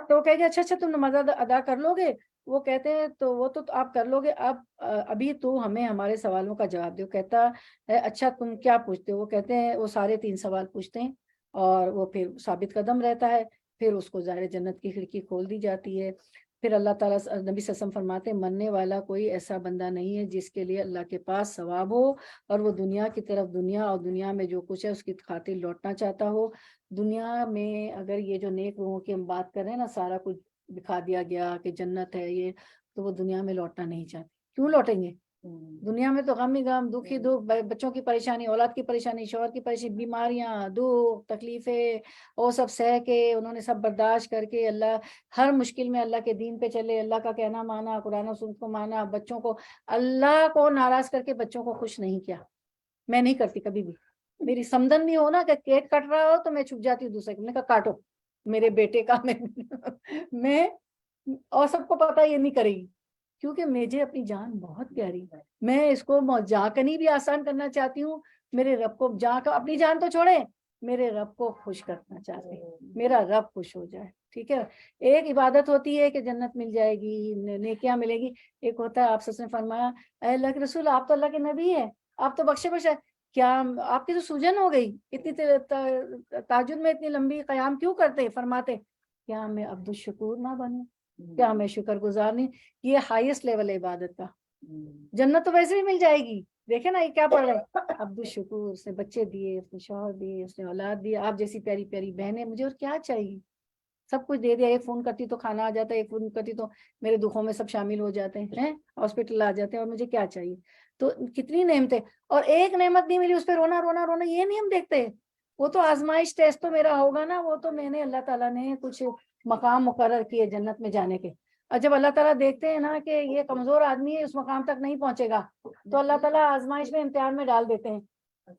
تو کہے گا اچھا تم نماز ادا کر لو گے؟ وہ کہتے ہیں تو وہ تو آپ کر لو گے، اب ابھی تو ہمیں ہمارے سوالوں کا جواب دو۔ کہتا ہے اچھا تم کیا پوچھتے ہو؟ وہ کہتے ہیں وہ سارے 3 سوال پوچھتے ہیں، اور وہ پھر ثابت قدم رہتا ہے، پھر اس کو ظاہر جنت کی کھڑکی کھول دی جاتی ہے۔ پھر اللہ تعالیٰ، نبی صلی اللہ علیہ وسلم فرماتے ہیں مرنے والا کوئی ایسا بندہ نہیں ہے جس کے لیے اللہ کے پاس ثواب ہو اور وہ دنیا کی طرف، دنیا اور دنیا میں جو کچھ ہے اس کی خاطر لوٹنا چاہتا ہو۔ دنیا میں اگر یہ جو نیک لوگوں کی ہم بات کر رہے ہیں نا، سارا کچھ دکھا دیا گیا کہ جنت ہے یہ، تو وہ دنیا میں لوٹنا نہیں چاہتے۔ کیوں لوٹیں گے؟ دنیا میں تو غم ہی غم، دکھ ہی دکھ، بچوں کی پریشانی، اولاد کی پریشانی، شوہر کی پریشانی، بیماریاں، دکھ، تکلیفیں، وہ سب سہ کے انہوں نے سب برداشت کر کے اللہ، ہر مشکل میں اللہ کے دین پہ چلے، اللہ کا کہنا مانا، قرآن و سنت کو مانا، بچوں کو، اللہ کو ناراض کر کے بچوں کو خوش نہیں کیا۔ میں نہیں کرتی کبھی بھی، میری سمدن بھی ہو نا کہ کیک کٹ رہا ہو تو میں چھپ جاتی ہوں دوسرے کو، میں کہا کاٹو میرے بیٹے کا، میں اور سب کو پتا یہ نہیں کرے گی، کیونکہ مجھے اپنی جان بہت پیاری ہے، میں اس کو جاکنی بھی آسان کرنا چاہتی ہوں، میرے رب کو اپنی جان تو چھوڑے، میرے رب کو خوش کرنا چاہتے ہیں، میرا رب خوش ہو جائے، ٹھیک ہے۔ ایک عبادت ہوتی ہے کہ جنت مل جائے گی، نیکیاں ملے گی، ایک ہوتا ہے آپ سے فرمایا اے اللہ کے رسول آپ تو اللہ کے نبی ہے، آپ تو بخشے بخشے، کیا آپ کی تو سوجن ہو گئی، اتنی تہجد میں اتنی لمبی قیام کیوں کرتے؟ فرماتے کیا میں عبد الشکور نہ بنوں، کیا میں شکر گزار نہیں؟ یہ ہائیسٹ لیول ہے عبادت کا۔ جنت تو ویسے بھی مل جائے گی، دیکھیں نا یہ کیا پڑھ رہے ہیں، عبد الشکور، اس نے بچے دیے، اس نے شوہر دیے، اس نے اولاد دی، آپ جیسی پیاری پیاری بہنیں، مجھے اور کیا چاہیے؟ سب کچھ دے دیا، ایک فون کرتی تو کھانا آ جاتا ہے، ایک فون کرتی تو میرے دکھوں میں سب شامل ہو جاتے ہیں، ہاسپٹل آ جاتے ہیں، اور مجھے کیا چاہیے؟ تو کتنی نعمتیں، اور ایک نعمت نہیں ملی اس پہ رونا رونا رونا، یہ نہیں ہم دیکھتے، وہ تو آزمائش ٹیسٹ تو میرا ہوگا نا، وہ تو میں نے، اللہ تعالیٰ نے کچھ مقام مقرر کیے جنت میں جانے کے، اور جب اللہ تعالیٰ دیکھتے ہیں نا کہ یہ کمزور آدمی ہے، اس مقام تک نہیں پہنچے گا، تو اللہ تعالیٰ آزمائش میں، امتحان میں ڈال دیتے ہیں،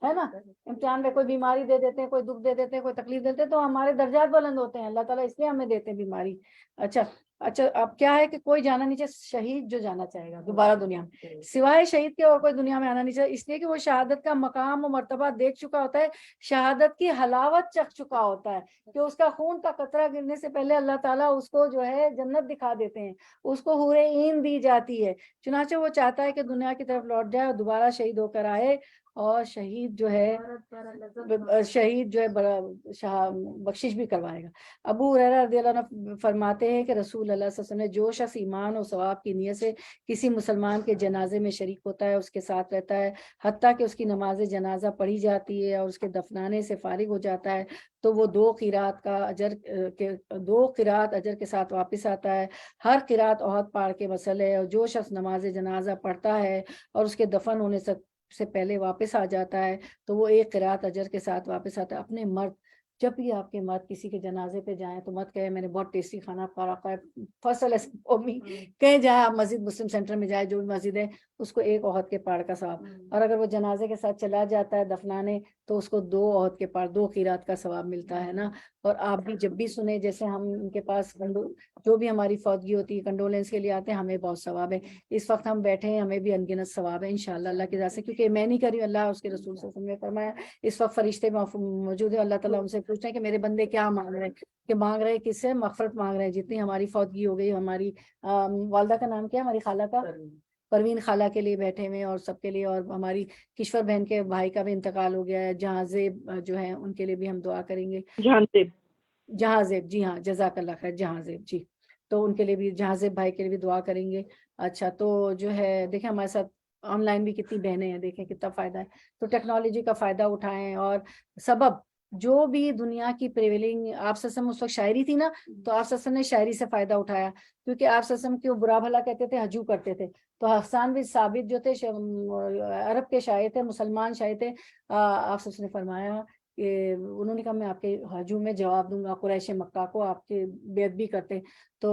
ہے نا، امتحان میں کوئی بیماری دے دیتے ہیں، کوئی دکھ دے دیتے ہیں، کوئی تکلیف دیتے ہیں، تو ہمارے درجات بلند ہوتے ہیں، اللہ تعالیٰ اس لیے ہمیں دیتے ہیں بیماری۔ اچھا اب کیا ہے کہ کوئی جانا نہیں چاہے، شہید جو جانا چاہے گا دوبارہ دنیا میں، سوائے شہید کے اور کوئی دنیا میں آنا نہیں چاہے، اس لیے کہ وہ شہادت کا مقام و مرتبہ دیکھ چکا ہوتا ہے، شہادت کی حلاوت چکھ چکا ہوتا ہے، کہ اس کا خون کا قطرہ گرنے سے پہلے اللہ تعالیٰ اس کو جو ہے جنت دکھا دیتے ہیں، اس کو حور عین دی جاتی ہے، چنانچہ وہ چاہتا ہے کہ دنیا کی طرف لوٹ جائے اور دوبارہ شہید ہو کر آئے، اور شہید جو ہے شہید جو ہے بڑا بخشش بھی کروائے گا۔ ابو ہریرہ رضی اللہ عنہ فرماتے ہیں کہ رسول اللہ صلی اللہ علیہ وسلم نے جو شخص ایمان اور ثواب کی نیت سے کسی مسلمان کے جنازے میں شریک ہوتا ہے، اس کے ساتھ رہتا ہے، حتیٰ کہ اس کی نماز جنازہ پڑھی جاتی ہے اور اس کے دفنانے سے فارغ ہو جاتا ہے، تو وہ 2 قرات کا اجر 2 قرات اجر کے ساتھ واپس آتا ہے۔ ہر قرات احد پہاڑ کے مثل ہے، اور جو شخص نماز جنازہ پڑھتا ہے اور اس کے دفن ہونے سے پہلے واپس آ جاتا ہے تو وہ 1 قرات اجر کے ساتھ واپس آتا ہے۔ اپنے مرد، جب بھی آپ کے مرد کسی کے جنازے پہ جائیں تو مت کہے میں نے بہت ٹیسٹی کھانا کھا رکھا ہے، فصل کہیں جائیں آپ مسجد مسلم سینٹر میں جائے، جو بھی مسجد ہے، اس کو 1 احد کے پہاڑ کا ثواب، اور اگر وہ جنازے کے ساتھ چلا جاتا ہے دفنانے تو اس کو 2 احد کے پہاڑ 2 قیرات کا ثواب ملتا ہے نا۔ اور آپ بھی جب بھی سنیں، جیسے ہم ان کے پاس جو بھی ہماری فوتگی ہوتی ہے کنڈولنس کے لیے آتے ہیں، ہمیں بہت ثواب ہے۔ اس وقت ہم بیٹھے ہیں، ہمیں بھی انگنت ثواب ہے انشاءاللہ اللہ کی رضا سے، کیونکہ میں نہیں کر رہی، اللہ اس کے رسول صلی اللہ علیہ وسلم نے فرمایا۔ اس وقت فرشتے موجود ہیں، اللہ تعالیٰ ان سے پوچھتے ہیں کہ میرے بندے کیا مانگ رہے ہیں، کہ مانگ رہے ہیں کس سے؟ مغفرت مانگ رہے ہیں۔ جتنی ہماری فوتگی ہو گئی، ہماری والدہ کا نام کیا ہے ہماری خالہ کا؟ پروین خالہ کے لیے بیٹھے ہوئے اور سب کے لیے، اور ہماری کشور بہن کے بھائی کا بھی انتقال ہو گیا ہے، جہاں زیب جو ہے ان کے لیے بھی ہم دعا کریں گے۔ جہاں زیب، جی ہاں، جزاک اللہ خیر، جہاں زیب، جی، تو ان کے لیے بھی، جہاں زیب بھائی کے لیے بھی دعا کریں گے۔ اچھا، تو جو ہے دیکھیں ہمارے ساتھ آن لائن بھی کتنی بہنیں ہیں، دیکھیں کتنا فائدہ ہے، تو ٹیکنالوجی کا فائدہ اٹھائیں۔ اور سبب جو بھی دنیا کی پریویلنگ، آپ سسم اس وقت شاعری تھی نا، تو آپ سسم نے شاعری سے فائدہ اٹھایا، کیونکہ آپ سسم کی وہ برا بھلا کہتے تھے، ہجو کرتے تھے، تو حسان بن ثابت جو تھے عرب کے شاعر تھے، مسلمان شاعر تھے، آپ سسم نے فرمایا کہ انہوں نے کہا میں آپ کے ہجو میں جواب دوں گا، قریش مکہ کو آپ کے بیعت بھی کرتے، تو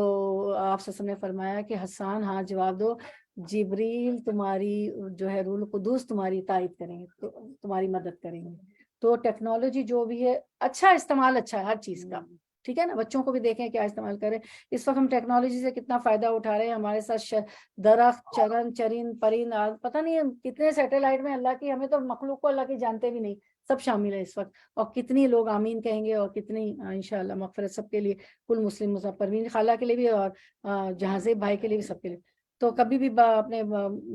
آپ سسم نے فرمایا کہ حسان ہاں جواب دو، جبریل تمہاری جو ہے روح القدس تمہاری تائید کریں گے، تو تمہاری مدد کریں گے۔ تو ٹیکنالوجی جو بھی ہے، اچھا استعمال اچھا ہے ہر چیز کا، ٹھیک ہے نا، بچوں کو بھی دیکھیں کیا استعمال کریں۔ اس وقت ہم ٹیکنالوجی سے کتنا فائدہ اٹھا رہے ہیں، ہمارے ساتھ درخت، چرن چرین پرند، پتہ نہیں کتنے سیٹلائٹ میں اللہ کی، ہمیں تو مخلوق کو اللہ کی جانتے بھی نہیں، سب شامل ہے اس وقت، اور کتنی لوگ آمین کہیں گے، اور کتنی انشاءاللہ مغفرت سب کے لیے، کل مسلم پروین خالہ کے لیے بھی، اور جہازیب بھائی کے لیے بھی، سب کے لیے۔ تو کبھی بھی اپنے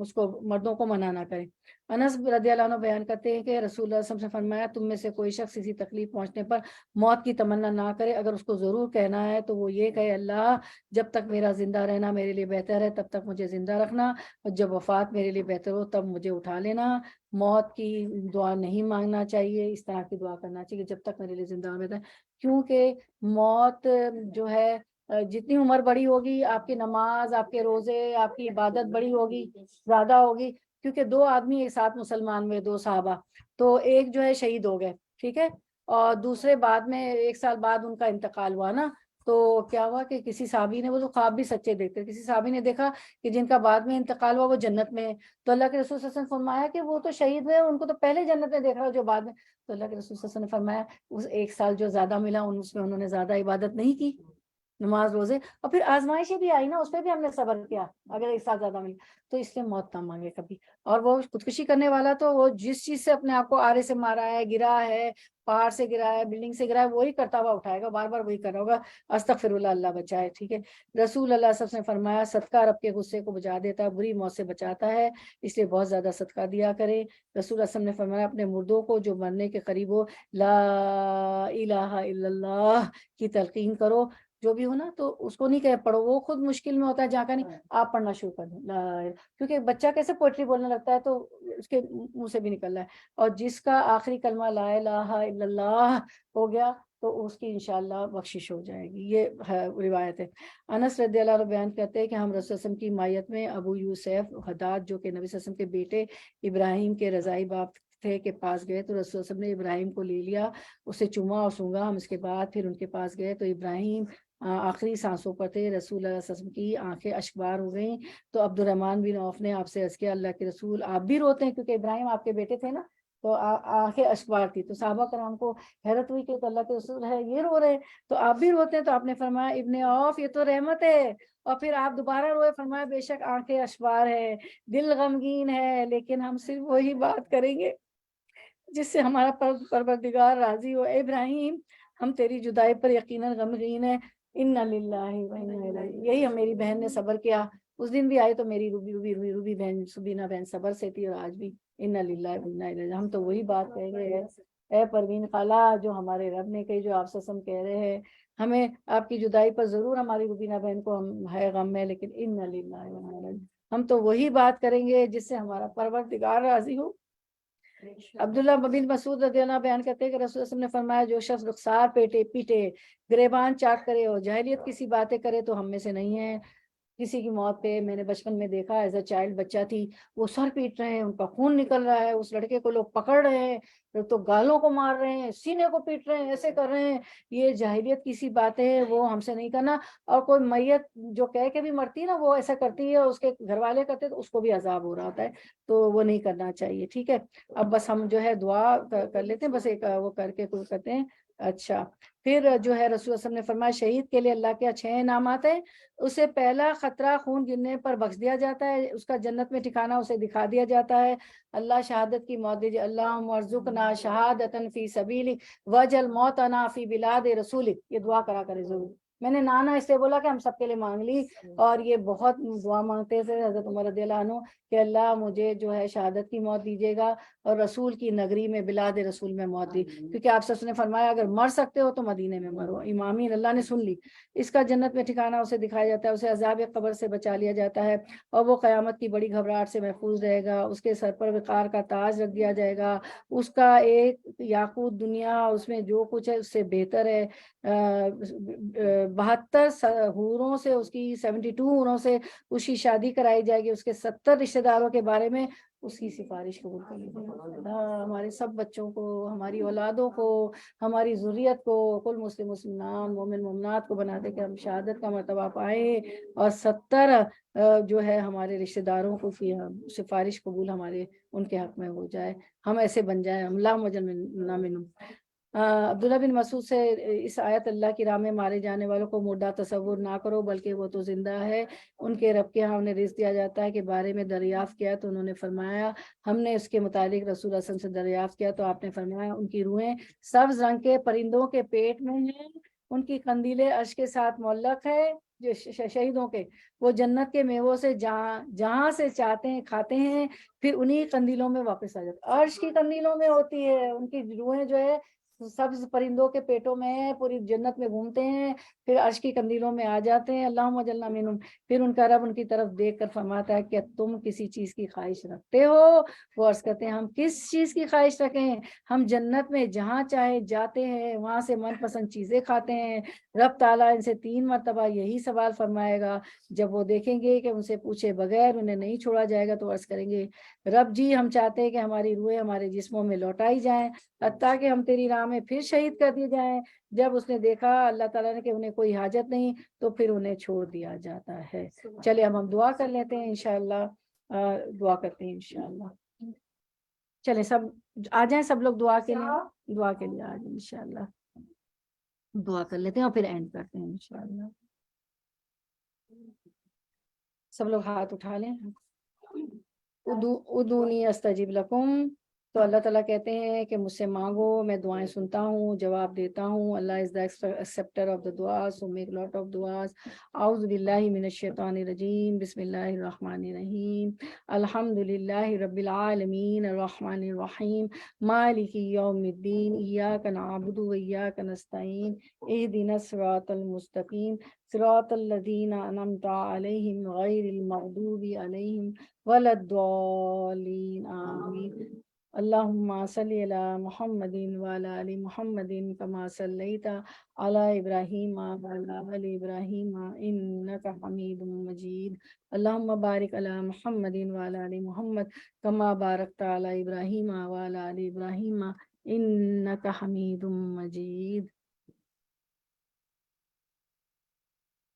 اس کو مردوں کو منع نہ کریں۔ انس رضی اللہ عنہ بیان کرتے ہیں کہ رسول اللہ صلی اللہ علیہ وسلم سے فرمایا، تم میں سے کوئی شخص کسی تکلیف پہنچنے پر موت کی تمنا نہ کرے، اگر اس کو ضرور کہنا ہے تو وہ یہ کہے، اللہ جب تک میرا زندہ رہنا میرے لیے بہتر ہے تب تک مجھے زندہ رکھنا، اور جب وفات میرے لیے بہتر ہو تب مجھے اٹھا لینا۔ موت کی دعا نہیں مانگنا چاہیے، اس طرح کی دعا کرنا چاہیے جب تک میرے لیے زندہ رہنا، کیونکہ موت جو ہے جتنی عمر بڑی ہوگی، آپ کی نماز، آپ کے روزے، آپ کی عبادت بڑی ہوگی، زیادہ ہوگی، کیونکہ 2 آدمی ایک ساتھ مسلمان ہوئے، 2 صحابہ، تو ایک جو ہے شہید ہو گئے، ٹھیک ہے، اور دوسرے بعد میں 1 سال بعد ان کا انتقال ہوا نا، تو کیا ہوا کہ کسی صحابی نے، وہ تو خواب بھی سچے دیکھتے، کسی صحابی نے دیکھا کہ جن کا بعد میں انتقال ہوا وہ جنت میں ہے، تو اللہ کے رسول صلی اللہ علیہ وسلم نے فرمایا کہ وہ تو شہید ہوئے، ان کو تو پہلے جنت میں دیکھ رہا جو بعد میں، تو اللہ کے رسول صلی اللہ علیہ وسلم نے فرمایا اس 1 سال جو زیادہ ملا اس میں انہوں نے زیادہ عبادت نہیں کی، نماز روزے، اور پھر آزمائشیں بھی آئی نا، اس پہ بھی ہم نے صبر کیا، اگر 1 سال زیادہ ملی تو اس سے موت نہ مانگے کبھی۔ اور وہ خودکشی کرنے والا تو وہ جس چیز سے اپنے آپ کو آرے سے مارا ہے، گرا ہے، پہاڑ سے گرا ہے، بلڈنگ سے گرا ہے، وہی کرتا ہوا اٹھائے گا، بار بار وہی کر رہا ہوگا، استغفر اللہ، اللہ بچائے، ٹھیک ہے۔ رسول اللہ صلی اللہ علیہ وسلم نے فرمایا صدقہ رب کے غصے کو بجا دیتا ہے، بری موت سے بچاتا ہے، اس لیے بہت زیادہ صدقہ دیا کرے۔ رسول اللہ صلی اللہ علیہ وسلم نے فرمایا اپنے مردوں کو جو مرنے کے قریب ہو لا الہ الا اللہ کی تلقین کرو، جو بھی ہو نا، تو اس کو نہیں کہ پڑھو، وہ خود مشکل میں ہوتا ہے جا کر، نہیں آپ پڑھنا شروع کر دیں، کیونکہ بچہ کیسے پوئٹری بولنے لگتا ہے تو اس کے منہ سے بھی نکل رہا ہے، اور جس کا آخری کلمہ لا الہ الا اللہ ہو گیا تو اس کی انشاءاللہ بخشش ہو جائے گی، یہ ہے روایت ہے۔ انس رضی اللہ عنہ بیان کرتے ہیں کہ ہم رسول اللہ علیہ وسلم کی مائیت میں ابو یوسف حداد جو کہ نبی صلی اللہ علیہ وسلم کے بیٹے ابراہیم کے رضائی باپ تھے کے پاس گئے، تو رسول اللہ علیہ وسلم نے ابراہیم کو لے لیا، اسے چوما اور سونگا، ہم اس کے بعد پھر ان کے پاس گئے تو ابراہیم آخری سانسوں پر تھے، رسول اللہ صلی اللہ علیہ وسلم کی آنکھیں اشکبار ہو گئیں، تو عبد الرحمن بن عوف نے آپ سے عرض کیا اللہ کے رسول آپ بھی روتے ہیں، کیونکہ ابراہیم آپ کے بیٹے تھے نا، تو آنکھیں اشکبار تھی، تو صحابہ کرام کو حیرت ہوئی کہ اللہ کے رسول ہے یہ رو رہے تو آپ بھی روتے ہیں، تو آپ نے فرمایا ابن عوف یہ تو رحمت ہے، اور پھر آپ دوبارہ روئے، فرمایا بے شک آنکھیں اشکبار ہے، دل غمگین ہے، لیکن ہم صرف وہی بات کریں گے جس سے ہمارا پروردگار راضی ہو، اے ابراہیم ہم تیری جدائی پر یقیناً غمگین ہیں، انا للہ و انا الیہ، یہی میری بہن نے صبر کیا، اس دن بھی آئی تو میری روبی بہن سبینہ بہن صبر سے تھی، اور آج بھی انا للہ و انا الیہ۔ ہم تو وہی بات کہیں گے، اے پروین خالہ، جو ہمارے رب نے کہی، جو آپ سسم کہہ رہے ہیں، ہمیں آپ کی جدائی پر ضرور ہماری روبینہ بہن کو ہے غم ہے، لیکن انا للہ و انا الیہ، ہم تو وہی بات کریں گے جس سے ہمارا پروردگار راضی ہو۔ عبداللہ بن مسعود رضی اللہ عنہ بیان کرتے ہیں کہ رسول اللہ صلی اللہ علیہ وسلم نے فرمایا، جو شخص رخسار پیٹے گریبان چاٹ کرے اور جاہلیت کسی باتیں کرے تو ہم میں سے نہیں ہے۔ کسی کی موت پہ میں نے بچپن میں دیکھا، ایز اے چائلڈ بچہ تھی، وہ سر پیٹ رہے ہیں، ان کا خون نکل رہا ہے، اس لڑکے کو لوگ پکڑ رہے ہیں تو گالوں کو مار رہے ہیں، سینے کو پیٹ رہے ہیں، ایسے کر رہے ہیں۔ یہ جاہلیت کی سی باتیں ہیں، وہ ہم سے نہیں کرنا۔ اور کوئی میت جو کہہ کے بھی مرتی ہے نا، وہ ایسا کرتی ہے، اس کے گھر والے کرتے تو اس کو بھی عذاب ہو رہا ہوتا ہے، تو وہ نہیں کرنا چاہیے، ٹھیک ہے۔ اب بس ہم جو ہے دعا کر لیتے ہیں، بس ایک وہ کر کے کوئی کرتے ہیں۔ اچھا، پھر جو ہے رسول اللہ صلی اللہ علیہ وسلم نے فرمایا، شہید کے لیے اللہ کے 6 انعامات ہیں۔ اسے پہلا خطرہ خون گرنے پر بخش دیا جاتا ہے، اس کا جنت میں ٹھکانہ اسے دکھا دیا جاتا ہے، اللہ شہادت کی موت دیجیے، اللہم ارزقنا شہادتن فی سبیلک وجل موتنا فی بلاد رسولک، یہ دعا کرا کرے ضرور۔ میں نے نانا اس سے بولا کہ ہم سب کے لیے مانگ لی، اور یہ بہت دعا مانگتے تھے حضرت عمر رضی اللہ عنہ کہ اللہ مجھے جو ہے شہادت کی موت دیجیے گا، اور رسول کی نگری میں بلاد رسول میں موت دی، کیونکہ آپ سب نے فرمایا اگر مر سکتے ہو تو مدینے میں مرو۔ امامین، اللہ نے سن لی۔ اس کا جنت میں ٹھکانہ اسے دکھایا جاتا ہے، اسے عذاب قبر سے بچا لیا جاتا ہے، اور وہ قیامت کی بڑی گھبراہٹ سے محفوظ رہے گا۔ اس کے سر پر وقار کا تاج رکھ دیا جائے گا، اس کا ایک یاقوت دنیا اس میں جو کچھ ہے اس سے بہتر ہے۔ 72 حوروں سے، اس کی 72 حوروں سے اس کی شادی کرائی جائے گی، اس کے 70 رشتہ داروں کے بارے میں اس کی سفارش قبول کر لیجیے۔ ہمارے سب بچوں کو، ہماری اولادوں کو، ہماری ذریت کو، کل مسلم مسلمان مومن مومنات کو بنا دے کہ ہم شہادت کا مرتبہ پائیں، اور 70 جو ہے ہمارے رشتہ داروں کو کی سفارش قبول ہمارے ان کے حق میں ہو جائے، ہم ایسے بن جائیں، اللہم اجعلنا منہم۔ عبداللہ بن مسعود سے اس آیت، اللہ کی راہ میں مارے جانے والوں کو مردہ تصور نہ کرو، بلکہ وہ تو زندہ ہے، ان کے رب کے ہاں انہیں رزق دیا جاتا ہے، کے بارے میں دریافت کیا تو انہوں نے فرمایا ہم نے اس کے متعلق رسول اللہ صلی اللہ علیہ وسلم سے دریافت کیا تو آپ نے فرمایا ان کی روحیں سبز رنگ کے پرندوں کے پیٹ میں ہیں، ان کی قندیلیں عرش کے ساتھ معلق ہے، جو شہیدوں کے، وہ جنت کے میووں سے جہاں سے چاہتے ہیں کھاتے ہیں، پھر انہی قندیلوں میں واپس آ جاتے، عرش کی قندیلوں میں ہوتی ہے، ان کی روحیں جو ہے سبز پرندوں کے پیٹوں میں ہیں، پوری جنت میں گھومتے ہیں، پھر عرش کی قندیلوں میں آ جاتے ہیں، اللہم اجعلنا منہم۔ پھر ان کا رب ان کی طرف دیکھ کر فرماتا ہے کہ تم کسی چیز کی خواہش رکھتے ہو؟ وہ عرض کرتے ہیں ہم کس چیز کی خواہش رکھیں، ہم جنت میں جہاں چاہے جاتے ہیں، وہاں سے من پسند چیزیں کھاتے ہیں۔ رب تعالیٰ ان سے 3 مرتبہ یہی سوال فرمائے گا، جب وہ دیکھیں گے کہ ان سے پوچھے بغیر انہیں نہیں چھوڑا جائے گا تو عرض کریں گے رب جی ہم چاہتے ہیں کہ ہماری روحیں ہمارے جسموں میں لوٹائی جائیں، حتیٰ کہ ہم تیری راہ میں پھر شہید کر دیے جائیں۔ جب اس نے دیکھا اللہ تعالیٰ نے کہ انہیں کوئی حاجت نہیں تو پھر انہیں چھوڑ دیا جاتا ہے۔ چلے اب ہم دعا کر لیتے ہیں انشاءاللہ، دعا کرتے ہیں انشاءاللہ۔ چلے سب آ جائیں، سب لوگ دعا کے لیے آ جائیں انشاءاللہ، دعا کر لیتے ہیں اور پھر اینڈ کرتے ہیں انشاءاللہ۔ سب لوگ ہاتھ اٹھا لیں۔ ادعونی استجب لکم، تو اللہ تعالیٰ کہتے ہیں کہ مجھ سے مانگو میں دعائیں سنتا ہوں، جواب دیتا ہوں۔ اللہ is the acceptor of the du'as, so make lot of du'as۔ اعوذ باللہ من الشیطان الرجیم، بسم اللہ الرحمن الرحیم، الحمد للہ رب العالمین، الرحمن الرحیم، مالک یوم الدین، ایاک نعبد و ایاک نستعین، اہدنا الصراط المستقیم، صراط الذین انعمت علیہم غیر المغضوب علیہم ولا الضالین، آمین۔ اللہم صلی علی محمد وعلی آل محمد کما صلیت علی ابراہیم وعلی آل ابراہیم انک حمید مجید۔ اللہم بارک علی محمد وعلی آل محمد کما بارکت علی ابراہیم وعلی آل ابراہیم انک حمید مجید۔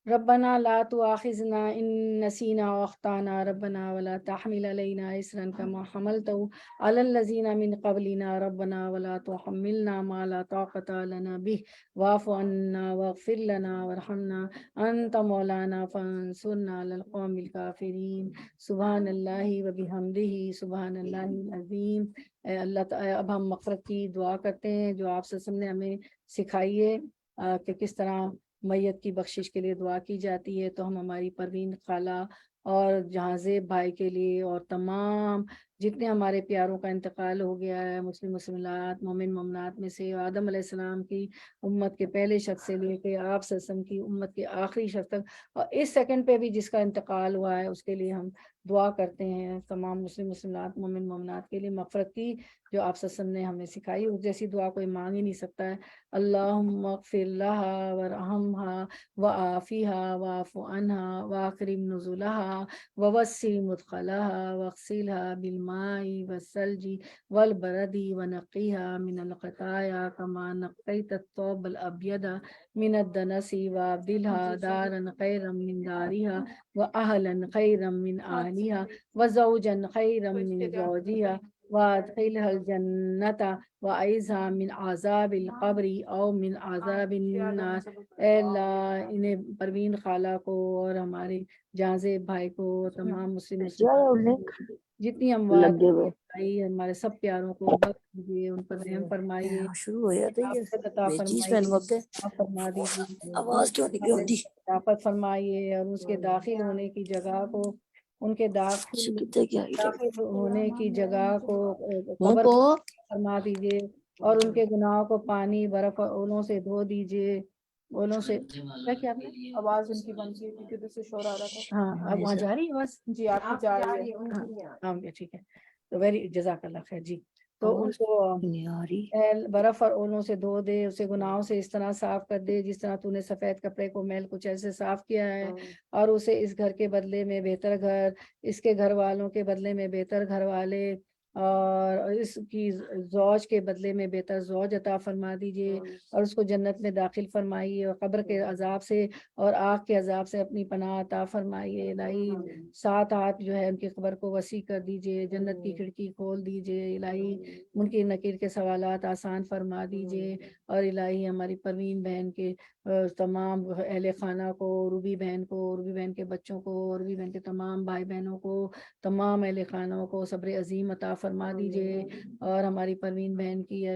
ربنا لا تؤاخذنا ان نسینا واخطانا ربنا ولا تحمل علينا إصرا كما حملته على الذين من قبلنا ربنا ولا تحملنا ما لا طاقة لنا به واعف عنا واغفر لنا وارحمنا أنت مولانا فانصرنا على القوم الكافرين۔ سبحان اللہ وبحمدہ سبحان اللہ العظیم۔ اے اللہ تعالیٰ، اب ہم مغفرت کی دعا کرتے ہیں جو آپ سے نے ہمیں سکھائی ہے کہ کس طرح میت کی بخشش کے لیے دعا کی جاتی ہے، تو ہم ہماری پروین خالہ اور جہاں زیب بھائی کے لیے اور تمام جتنے ہمارے پیاروں کا انتقال ہو گیا ہے، مسلم مسلمات مومن مومنات میں سے، آدم علیہ السلام کی امت کے پہلے شخص سے لے کے آپ صلی اللہ علیہ وسلم کی امت کے آخری شخص تک، اور اس سیکنڈ پہ بھی جس کا انتقال ہوا ہے اس کے لیے ہم دعا کرتے ہیں، تمام مسلم مسلمات مومن مومنات کے لیے مغفرت کی جو آپ صلی اللہ علیہ وسلم نے ہمیں سکھائی، اس جیسی دعا کوئی مانگ ہی نہیں سکتا ہے۔ اللہم اغفر لہا ورحمہا وعافیہا واعف عنہا واکرم نزلہا ووسع مدخلہا واغسلہا بالماء والثلج والبرد ونقیہا من الخطایا کما نقیت الثوب الابیض من الدنس وابدلہا دارا خیرا من دارہا واہلا خیرا من اہلہا وزوجا خیرا من زوجہا وادخلها الجنة وأعذها من عذاب القبر او من عذاب النار۔ اے اللہ انہیں پروین خالہ کو اور ہمارے جہاں بھائی کو، تمام مسلم جتنی اموات آئی ہمارے سب پیاروں کو بخش دیجیے، ان پر رحم فرمائیے، شروع ہو جاتا ہی عافیت عطا ہے چیز فرمائیے، پہن وقت ہے عطا فرما دیجیے، آواز کیوں نہیں ہوتی عافیت فرمائیے، اور اس کے داخل ہونے کی جگہ کو، ان کے داخل ہونے کی جگہ کو قبر کو فرما دیجیے، اور ان کے گناہوں کو پانی برف اور اولوں سے دھو دیجیے، اولوں سے کیا آواز ان کی بند کی کیونکہ ادھر سے شور آ رہا تھا۔ ہاں اب وہاں جا رہی ہے بس جی آپ کی جا رہی ہے۔ ہاں ٹھیک ہے، تو ویری جزاک اللہ خیر جی۔ تو ان کو نہیں آ رہی برف اور اولوں سے دھو دے، اسے گناہوں سے اس طرح صاف کر دے جس طرح تو نے سفید کپڑے کو میل کچھ ایسے صاف کیا ہے، اور اسے اس گھر کے بدلے میں بہتر گھر، اس کے گھر والوں کے بدلے میں بہتر گھر والے، اور اس کی زوج کے بدلے میں بہتر زوج عطا فرما دیجیے، اور اس کو جنت میں داخل فرمائیے، اور قبر کے عذاب سے اور آگ کے عذاب سے اپنی پناہ عطا فرمائیے الہی۔ 7 ہاتھ جو ہے ان کی قبر کو وسیع کر دیجیے، جنت کی کھڑکی کھول دیجیے الہی، منکر نکیر کے سوالات آسان فرما دیجیے، اور الہی ہماری پروین بہن کے تمام اہل خانہ کو، روبی بہن کو، روبی بہن کے بچوں کو، روبی بہن کے تمام بھائی بہنوں کو، تمام اہل خانہ کو صبر عظیم عطا فرما دیجیے، اور ہماری پروین بہن کی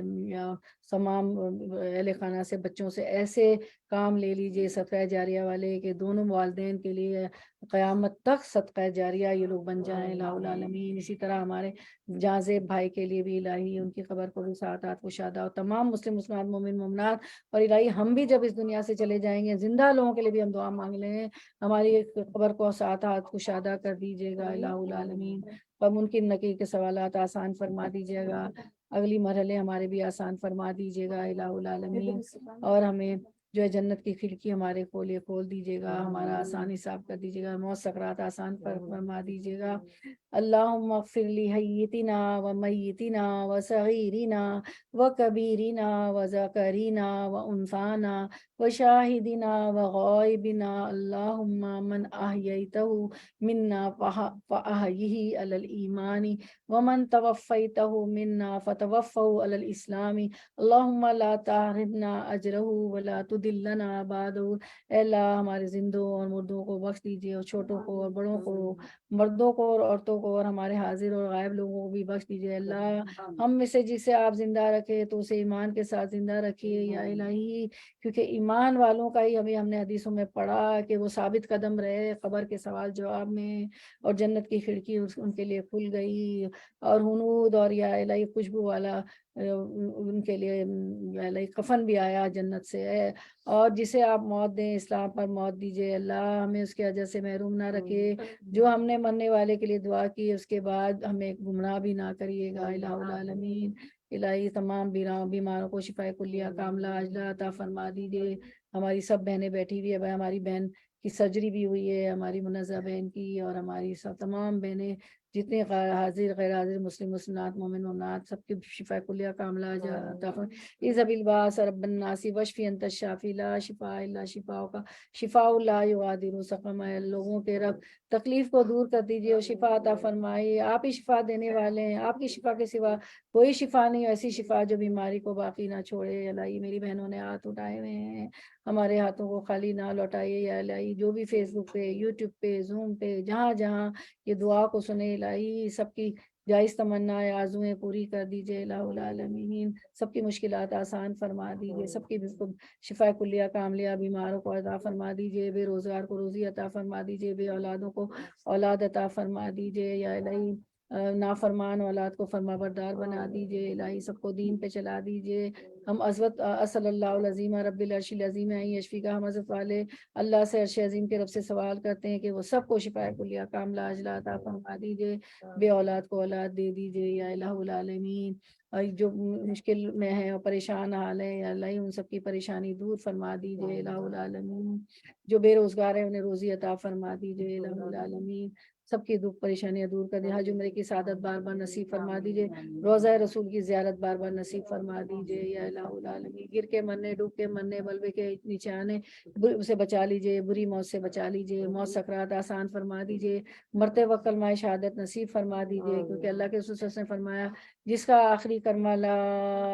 تمام اہل خانہ سے بچوں سے ایسے کام لے لیجیے صدقہ جاریہ والے کہ دونوں والدین کے لیے قیامت تک صدقہ جاریہ یہ لوگ بن جائیں الہ العالمین۔ اسی طرح ہمارے جہاں زیب بھائی کے لیے بھی الہی ان کی قبر کو بھی سعادت کشادہ، اور تمام مسلم مسلمات مومن مومنات، اور الہی ہم بھی جب اس دنیا سے چلے جائیں گے زندہ لوگوں کے لیے بھی ہم دعا مانگ لیں گے، ہماری قبر کو سعادت کشادہ کر دیجیے گا الہ العالمین، اور ممکن نکیر کے سوالات آسان فرما دیجیے گا، اگلی مرحلے ہمارے بھی آسان فرما دیجیے گا الہ العالمین، اور ہمیں جو ہے جنت کی کھڑکی ہمارے کھول دیجیے گا، ہمارا آسان حساب کر دیجیے گا، موت سکرات آسان فرما دیجیے گا۔ اللہم اغفر لحیتنا و میتنا و صغیرنا و کبیرنا و ذکرنا و انثانا و شاہدنا و غائبنا، اللہم من احییتہ منا فاحیہ علی الایمان ومن توفیتہ منا فتوفہ علی الاسلام، اللہم لا تحرمنا اجرہ ولا تدلنا بعدہ۔ اے اللہ ہمارے زندوں اور مردوں کو بخش دیجیے، اور چھوٹوں کو اور بڑوں کو، مردوں کو اور عورتوں کو، اور ہمارے حاضر اور غائب لوگوں کو بھی بخش دیجیے اللہ۔ ہم میں سے جسے آپ زندہ رکھے تو اسے ایمان کے ساتھ زندہ رکھیے یا الہی، کیونکہ ایمان والوں کا ہی ہم نے حدیثوں میں پڑھا کہ وہ ثابت قدم رہے قبر کے سوال جواب میں، اور جنت کی کھڑکی ان کے لیے کھل گئی، اور ہنود اور یا الہی خوشبو والا ان کے لیے الہی کفن بھی آیا جنت سے، اور جسے آپ موت دیں اسلام پر موت دیجیے اللہ، ہمیں اس کے اجر سے محروم نہ رکھے، جو ہم نے مرنے والے کے لیے دعا کی اس کے بعد ہمیں گمراہ بھی نہ کریے گا الہ العالمین۔ الہی تمام بیماروں کو شفا کلیہ کاملہ عاجلہ عطا فرما دیجیے، ہماری سب بہنیں بیٹھی ہوئی ہے، ہماری بہن کی سرجری بھی ہوئی ہے، ہماری منزہ بہن کی، اور ہماری سب تمام بہنیں جتنے حاضر غیر حاضر مسلم مسلمات مومن مومنات سب کی شفا کلیہ کاملہ عطا فرما۔ اذهب الباس رب الناس واشفی انت الشافی لا شفاء الا شفاؤک شفاء لا یغادر سقما، لوگوں کے رب تکلیف کو دور کر دیجیے اور شفا عطا فرمائیے، آپ ہی شفا دینے والے ہیں، آپ کی شفا کے سوا کوئی شفا نہیں، ایسی شفا جو بیماری کو باقی نہ چھوڑے الہی۔ میری بہنوں نے ہاتھ اٹھائے ہوئے ہیں، ہمارے ہاتھوں کو خالی نہ لوٹائیے یا الہی، جو بھی فیس بک پہ، یوٹیوب پہ، زوم پہ، جہاں جہاں یہ دعا کو سنے الہی، سب کی جائز تمنا آرزویں پوری کر دیجیے الہ العالمین، سب کی مشکلات آسان فرما دیجیے، سب کی شفا کلیہ کاملیہ، بیماروں کو عطا فرما دیجیے، بے روزگار کو روزی عطا فرما دیجیے، بے اولادوں کو اولاد عطا فرما دیجیے یا الہی، نافرمان اولاد کو فرما بردار بنا دیجیے الہی، سب کو دین پہ چلا دیجیے۔ ہم صلی اللہ العظیم رب العرش العظیم یشفی کا ہم حضرت والے اللہ سے عرش عظیم کے رب سے سوال کرتے ہیں کہ وہ سب کو شفا کلیہ کاملہ عاجلہ عطا فرما دیجیے، بے اولاد کو اولاد دے دیجیے یا الہ العالمین، اور جو مشکل میں ہے اور پریشان حال ہے یا اللہ ان سب کی پریشانی دور فرما دیجیے الہ العالمین، جو بے روزگار ہے انہیں روزی عطا فرما دیجیے الہ العالمین، سب کی دکھ پریشانیاں دور کر دیجیے، حج عمرے کی سعادت بار بار نصیب فرما دیجیے، روزہ رسول کی زیارت بار بار نصیب فرما دیجیے یا الہ العالمین، گر کے مرنے ڈوب کے مرنے بلبے کے نیچے آنے سے بچا لیجیے، بری موت سے بچا لیجیے، موت سکرات آسان فرما دیجیے، مرتے وقت کلمہ شہادت نصیب فرما دیجیے، کیونکہ اللہ کے رسول صلی اللہ علیہ وسلم نے فرمایا جس کا آخری کلمہ لا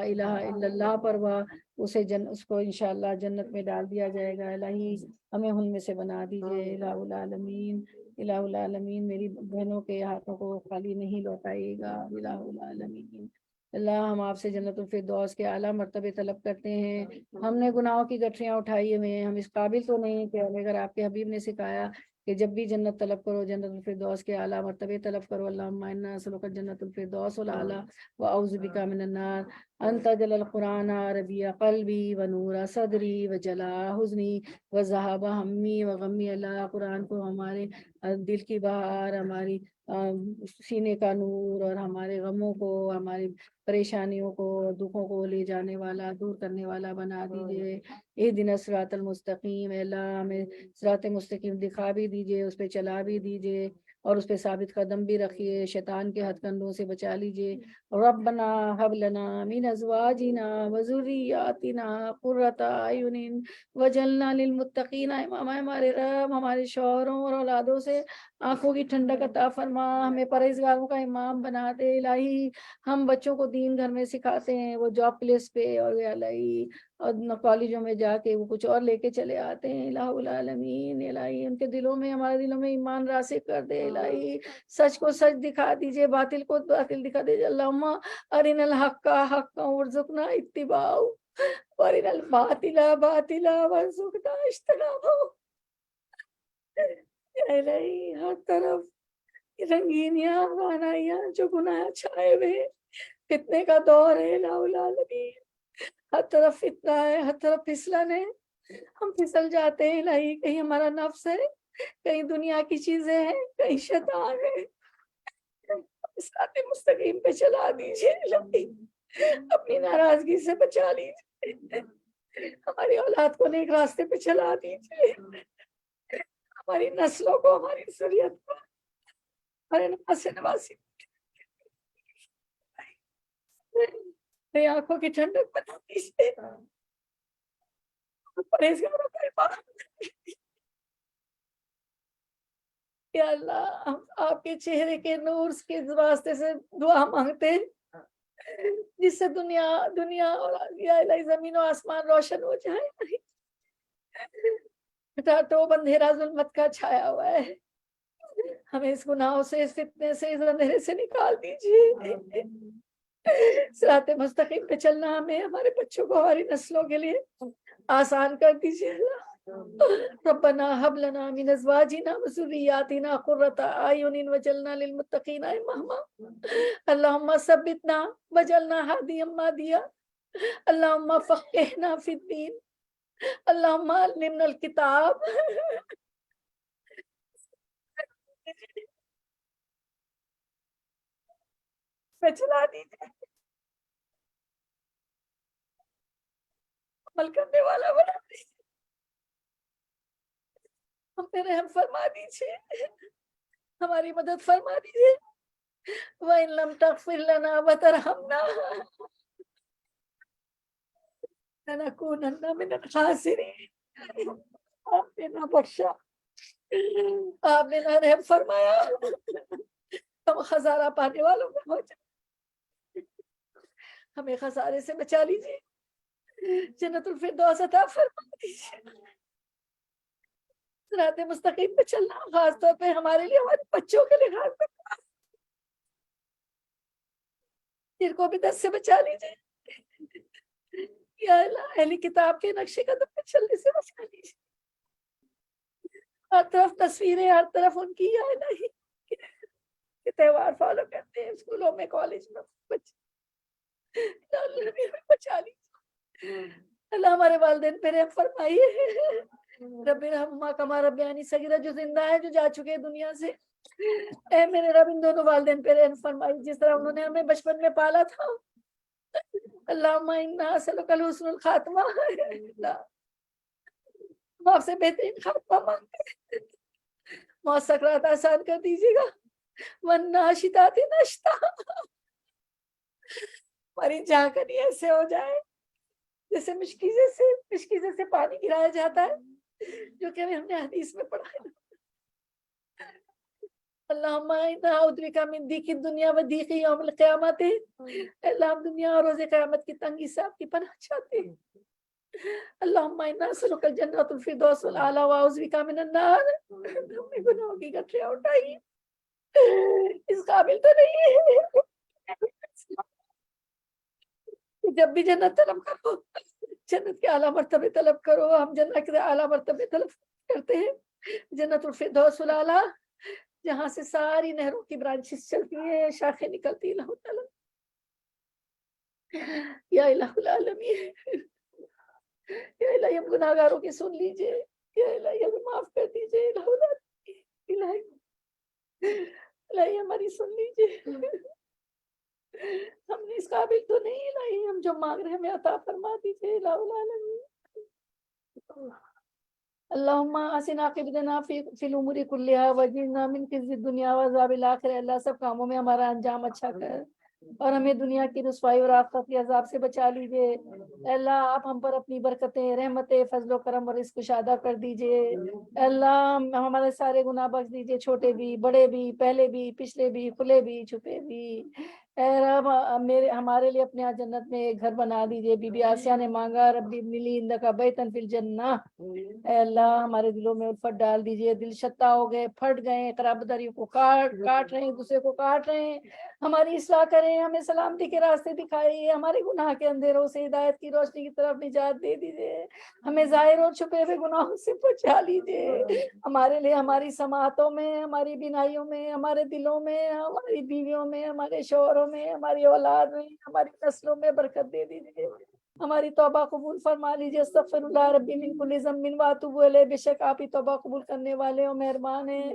الہ الا اللہ پر ہوا اس کو انشاءاللہ جنت میں ڈال دیا جائے گا، الہی ہمیں ان میں سے بنا دیجیے الہ العالمین، الہ العالمین میری بہنوں کے ہاتھوں کو خالی نہیں لوٹائیے گا الہ العالمین، اللہ ہم آپ سے جنت الفردوس کے اعلیٰ مرتبے طلب کرتے ہیں، ہم نے گناہوں کی گٹھریاں اٹھائی ہوئے ہیں، ہم اس قابل تو نہیں کہ اگر آپ کے حبیب نے سکھایا کہ جب بھی جنت طلب کرو جنت الفردوس کے اعلیٰ مرتبے طلب کرو، اللہم انا نسألک جنت الفردوس الاعلیٰ واعوذ بک من النار، انت جل القرآن ربیع قلبی ونور صدری وجلاء حزنی وذہاب ہمی وغمی، اللہ قرآن کو ہمارے دل کی بہار، ہماری سینے کا نور اور ہمارے غموں کو، ہماری پریشانیوں کو، دکھوں کو لے جانے والا، دور کرنے والا بنا دیجیے، اہدنا الصراط المستقیم، اے اللہ ہمیں صراط مستقیم دکھا بھی دیجیے، اس پہ چلا بھی دیجیے اور اس پہ ثابت قدم بھی رکھیے، شیطان کے ہتھ کنڈوں سے بچا لیجیے، ربنا حب لنا من ازواجنا وذریاتنا قرۃ اعین وجعلنا للمتقین اماما، ہمارے رب ہمارے شوہروں اور اولادوں سے آنکھوں کی ٹھنڈک عطا فرما، ہمیں پرہیزگاروں کا امام بنا دے الہی، ہم بچوں کو دین گھر میں سکھاتے ہیں، وہ جاب پلیس پہ اور الہی اور کالجوں میں جا کے وہ کچھ اور لے کے چلے آتے ہیں الہ العالمین، الہی ان کے دلوں میں، ہمارے دلوں میں ایمان راسخ کر دے الہی، سچ کو سچ دکھا دیجیے، باطل کو باطل دکھا دیجیے، اللہم ارنا الحق حقا وارزقنا اتباعہ وارنا الباطل باطلا وارزقنا اجتنابہ، الہی ہر طرف رنگینیاں وانائیاں جو گناہ چھائے ہوئے، فتنے کا دور ہے الہ العالمین، ہر طرف فتنہ ہے، ہر طرف پھسلن ہے، ہم پھسل جاتے ہیں الہی، کہیں ہمارا نفس ہے، کہیں دنیا کی چیزیں ہیں، کہیں شیطان ہے، صراط مستقیم پہ چلا دیجیے الہی، اپنی ناراضگی سے بچا لیجیے، ہماری اولاد کو نیک راستے پہ چلا دیجیے، ہماری نسلوں کو، ہماری ذریت کو، ہمارے نواز نواسی آنکھوں کی ٹھنڈک بنا دیجیے، پرہیزگاروں کا امام، یا اللہ ہم آپ کے چہرے کے نور کے واسطے سے دعا مانگتے ہیں جس سے دنیا اور یا الہی زمین و آسمان روشن ہو جائے، تو اندھیرا ظلمت کا چھایا ہوا ہے، ہمیں اس گناہوں سے، اس فتنے سے، اس اندھیرے سے نکال دیجیے، صراط مستقیم پہ چلنا ہمیں، ہمارے بچوں کو، ہماری نسلوں کے لیے آسان کر دیجیے ربنا حب لنا من ازواجنا وذریاتنا قرۃ اعین وجعلنا للمتقین اماما، اللهم ثبتنا وجعلنا هادیا مهدیا، اللهم فقهنا في الدین، اللهم علمنا الکتاب، پہ چلا دیجیے، عمل کرنے والا بنا دیجیے، ہم پہ رحم فرما دیجیے، ہماری مدد فرما دیجیے، وَإِن لَمْ تَغْفِرْ لَنَا وَتَرْحَمْنَا لَنَكُونَنَّ مِنَ الْخَاسِرِينَ، آپ نے نہ بخشا، آپ نے نہ رحم فرمایا، ہم خسارہ پانے والوں میں ہو جائے، ہمیں خسارے سے بچا لیجیے، جنت الفردوس عطا فرما دیجیے، صراط مستقیم پہ چلنا، خاص طور پہ ہمارے لیے، ہمارے بچوں کے لیے خاص طور پہ جن کو بھی دست سے بچا لیجیے یا اللہ، اہل کتاب کے نقشے قدم پہ چلنے سے بچا لیجیے. ہر طرف تصویریں، ہر طرف ان کی، یا الہی کہ تہوار فالو کرتے ہیں اسکولوں میں، کالج میں بچے. یا اللہ ہمیں بچا لیجیے. اللہ ہمارے والدین پہ رحم فرمائیے. رب ارحمہما کما ربیانی صغیرہ، جو زندہ ہے، جو جا چکے ہیں دنیا سے، اے میرے رب ان دونوں والدین پہ رحم فرمائی جس طرح انہوں نے ہمیں بچپن میں پالا تھا. اللہم انا نسألک الحسن الخاتمہ. اللہ ہم آپ سے بہترین خاتمہ مانگتے ہیں. موت سکرات آسان کر دیجیے گا. والناشطات نشطا، ہماری جان کنی ایسے ہو جائے جیسے مشکیزے سے پانی گرایا جاتا ہے، جو کہ ہم نے حدیث میں پڑھا ہے. اللہم انا نعوذ بک من ضیق الدنیا و ضیق یوم القیامت. اللہ ہم دنیا اور روز قیامت کی تنگی سے آپ کی پناہ چاہتے ہیں. اللہم انا نسألک الجنۃ الفردوس الاعلی و اعوذ بک من النار. ہمیں گناہوں کی گٹریاں اٹھائیے، اس قابل تو نہیں ہے. جب بھی جنت طلب کرو، جنت کے اعلیٰ مرتبے طلب کرو. ہم جنت کے اعلیٰ مرتبے طلب کرتے ہیں. جنت الفردوس الاعلی، جہاں سے ساری نہروں کی برانچز چلتی ہیں، شاخیں نکلتی. اللہ تعالیٰ یا الہ العالمین، یا الہی ہم گناہ گاروں کی سن لیجئے. یا الہی ہمیں معاف کر دیجئے. الہ العالمین، الہی ہماری سن لیجئے. ہم نے اس قابل تو نہیں، الہی ہم جو مانگ رہے ہیں ہمیں عطا فرما دیجئے. الہ العالمین. اللہم احسن عاقبتنا فی الامور کلہا واجرنا من خزی الدنیا وعذاب الآخرہ. اللہ سب کاموں میں ہمارا انجام اچھا کر اور ہمیں دنیا کی رسوائی اور آخرت کے عذاب سے بچا لیجئے. اے اللہ آپ ہم پر اپنی برکتیں، رحمتیں، فضل و کرم اور رزق کشادہ کر دیجئے. اے اللہ ہمارے سارے گناہ بخش دیجئے، چھوٹے بھی، بڑے بھی، پہلے بھی، پچھلے بھی، کھلے بھی، چھپے بھی. اے رب ہمارے لیے اپنے جنت میں ایک گھر بنا دیجئے. بی بی آسیہ نے مانگا ربی ابن لی عندک بیتن فی الجنہ. اے اللہ ہمارے دلوں میں الفت ڈال دیجئے. دل شتا ہو گئے، پھٹ گئے، قرابت داریوں کو کاٹ رہے ہیں، دوسرے کو کاٹ رہے ہیں. ہماری اصلاح کریں، ہمیں سلامتی کے راستے دکھائیے. ہمارے گناہ کے اندھیروں سے ہدایت کی روشنی کی طرف نجات دے دیجئے. ہمیں ظاہر اور چھپے ہوئے گناہوں سے بچا لیجئے. ہمارے لیے ہماری سماعتوں میں، ہماری بینائیوں میں، ہمارے دلوں میں، ہماری بیویوں میں، ہمارے شوہروں میں، ہماری اولاد میں، ہماری نسلوں میں برکت دے دیجئے. ہماری توبہ قبول فرما لیجئے. استغفر اللہ ربی من کل ذنب واتوب الیہ. بے شک آپ ہی توبہ قبول کرنے والے اور مہربان ہیں.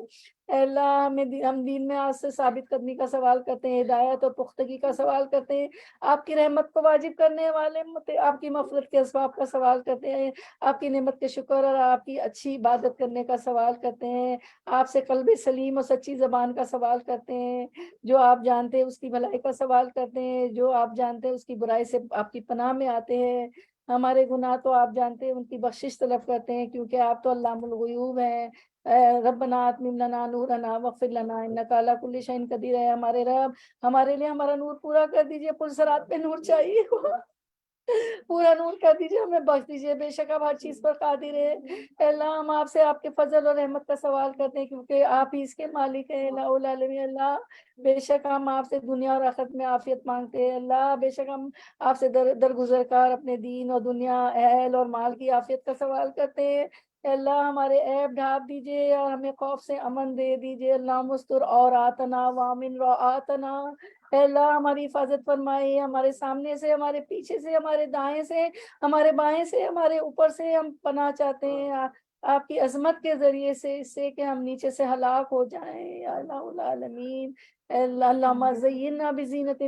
اے اللہ ہم دین میں آج سے ثابت قدمی کا سوال کرتے ہیں، ہدایت اور پختگی کا سوال کرتے ہیں. آپ کی رحمت کو واجب کرنے والے، آپ کی مغفرت کے اسباب کا سوال کرتے ہیں. آپ کی نعمت کے شکر اور آپ کی اچھی عبادت کرنے کا سوال کرتے ہیں. آپ سے قلب سلیم اور سچی زبان کا سوال کرتے ہیں. جو آپ جانتے ہیں اس کی بھلائی کا سوال کرتے ہیں، جو آپ جانتے ہیں اس کی برائی سے آپ کی پناہ میں آتے ہیں. ہمارے گناہ تو آپ جانتے ہیں، ان کی بخشش طلب کرتے ہیں کیونکہ آپ تو علام الغیوب ہیں. ربنا اتمم لنا نورنا واغفر لنا انک علی کل شیء قدیر. ہے ہمارے رب، ہمارے لیے ہمارا نور پورا کر دیجئے. پل صراط پہ نور چاہیے، پورا نور کر دیجئے، ہمیں بخش دیجئے. بے شک آپ ہر چیز پر قادر ہے. اے اللہ ہم آپ سے آپ کے فضل اور رحمت کا سوال کرتے ہیں کیونکہ آپ ہی اس کے مالک ہیں. الہ العالمین. اللہ بے شک ہم آپ سے دنیا اور آخرت میں عافیت مانگتے ہیں. اللہ بے شک ہم آپ سے درگزر کر اپنے دین اور دنیا، اہل اور مال کی عافیت کا سوال کرتے ہیں. اے اللہ ہمارے عیب ڈھانپ دیجئے اور ہمیں خوف سے امن دے دیجئے. اللہ مستر عوراتنا وامن رعاتنا. اے اللہ ہماری حفاظت فرمائے. ہمارے سامنے سے، ہمارے پیچھے سے، ہمارے دائیں سے، ہمارے بائیں سے، ہمارے اوپر سے ہم پناہ چاہتے ہیں آپ کی عظمت کے ذریعے سے، اس سے کہ ہم نیچے سے ہلاک ہو جائیں. یا الہ العالمین. اللہم زینا بزینت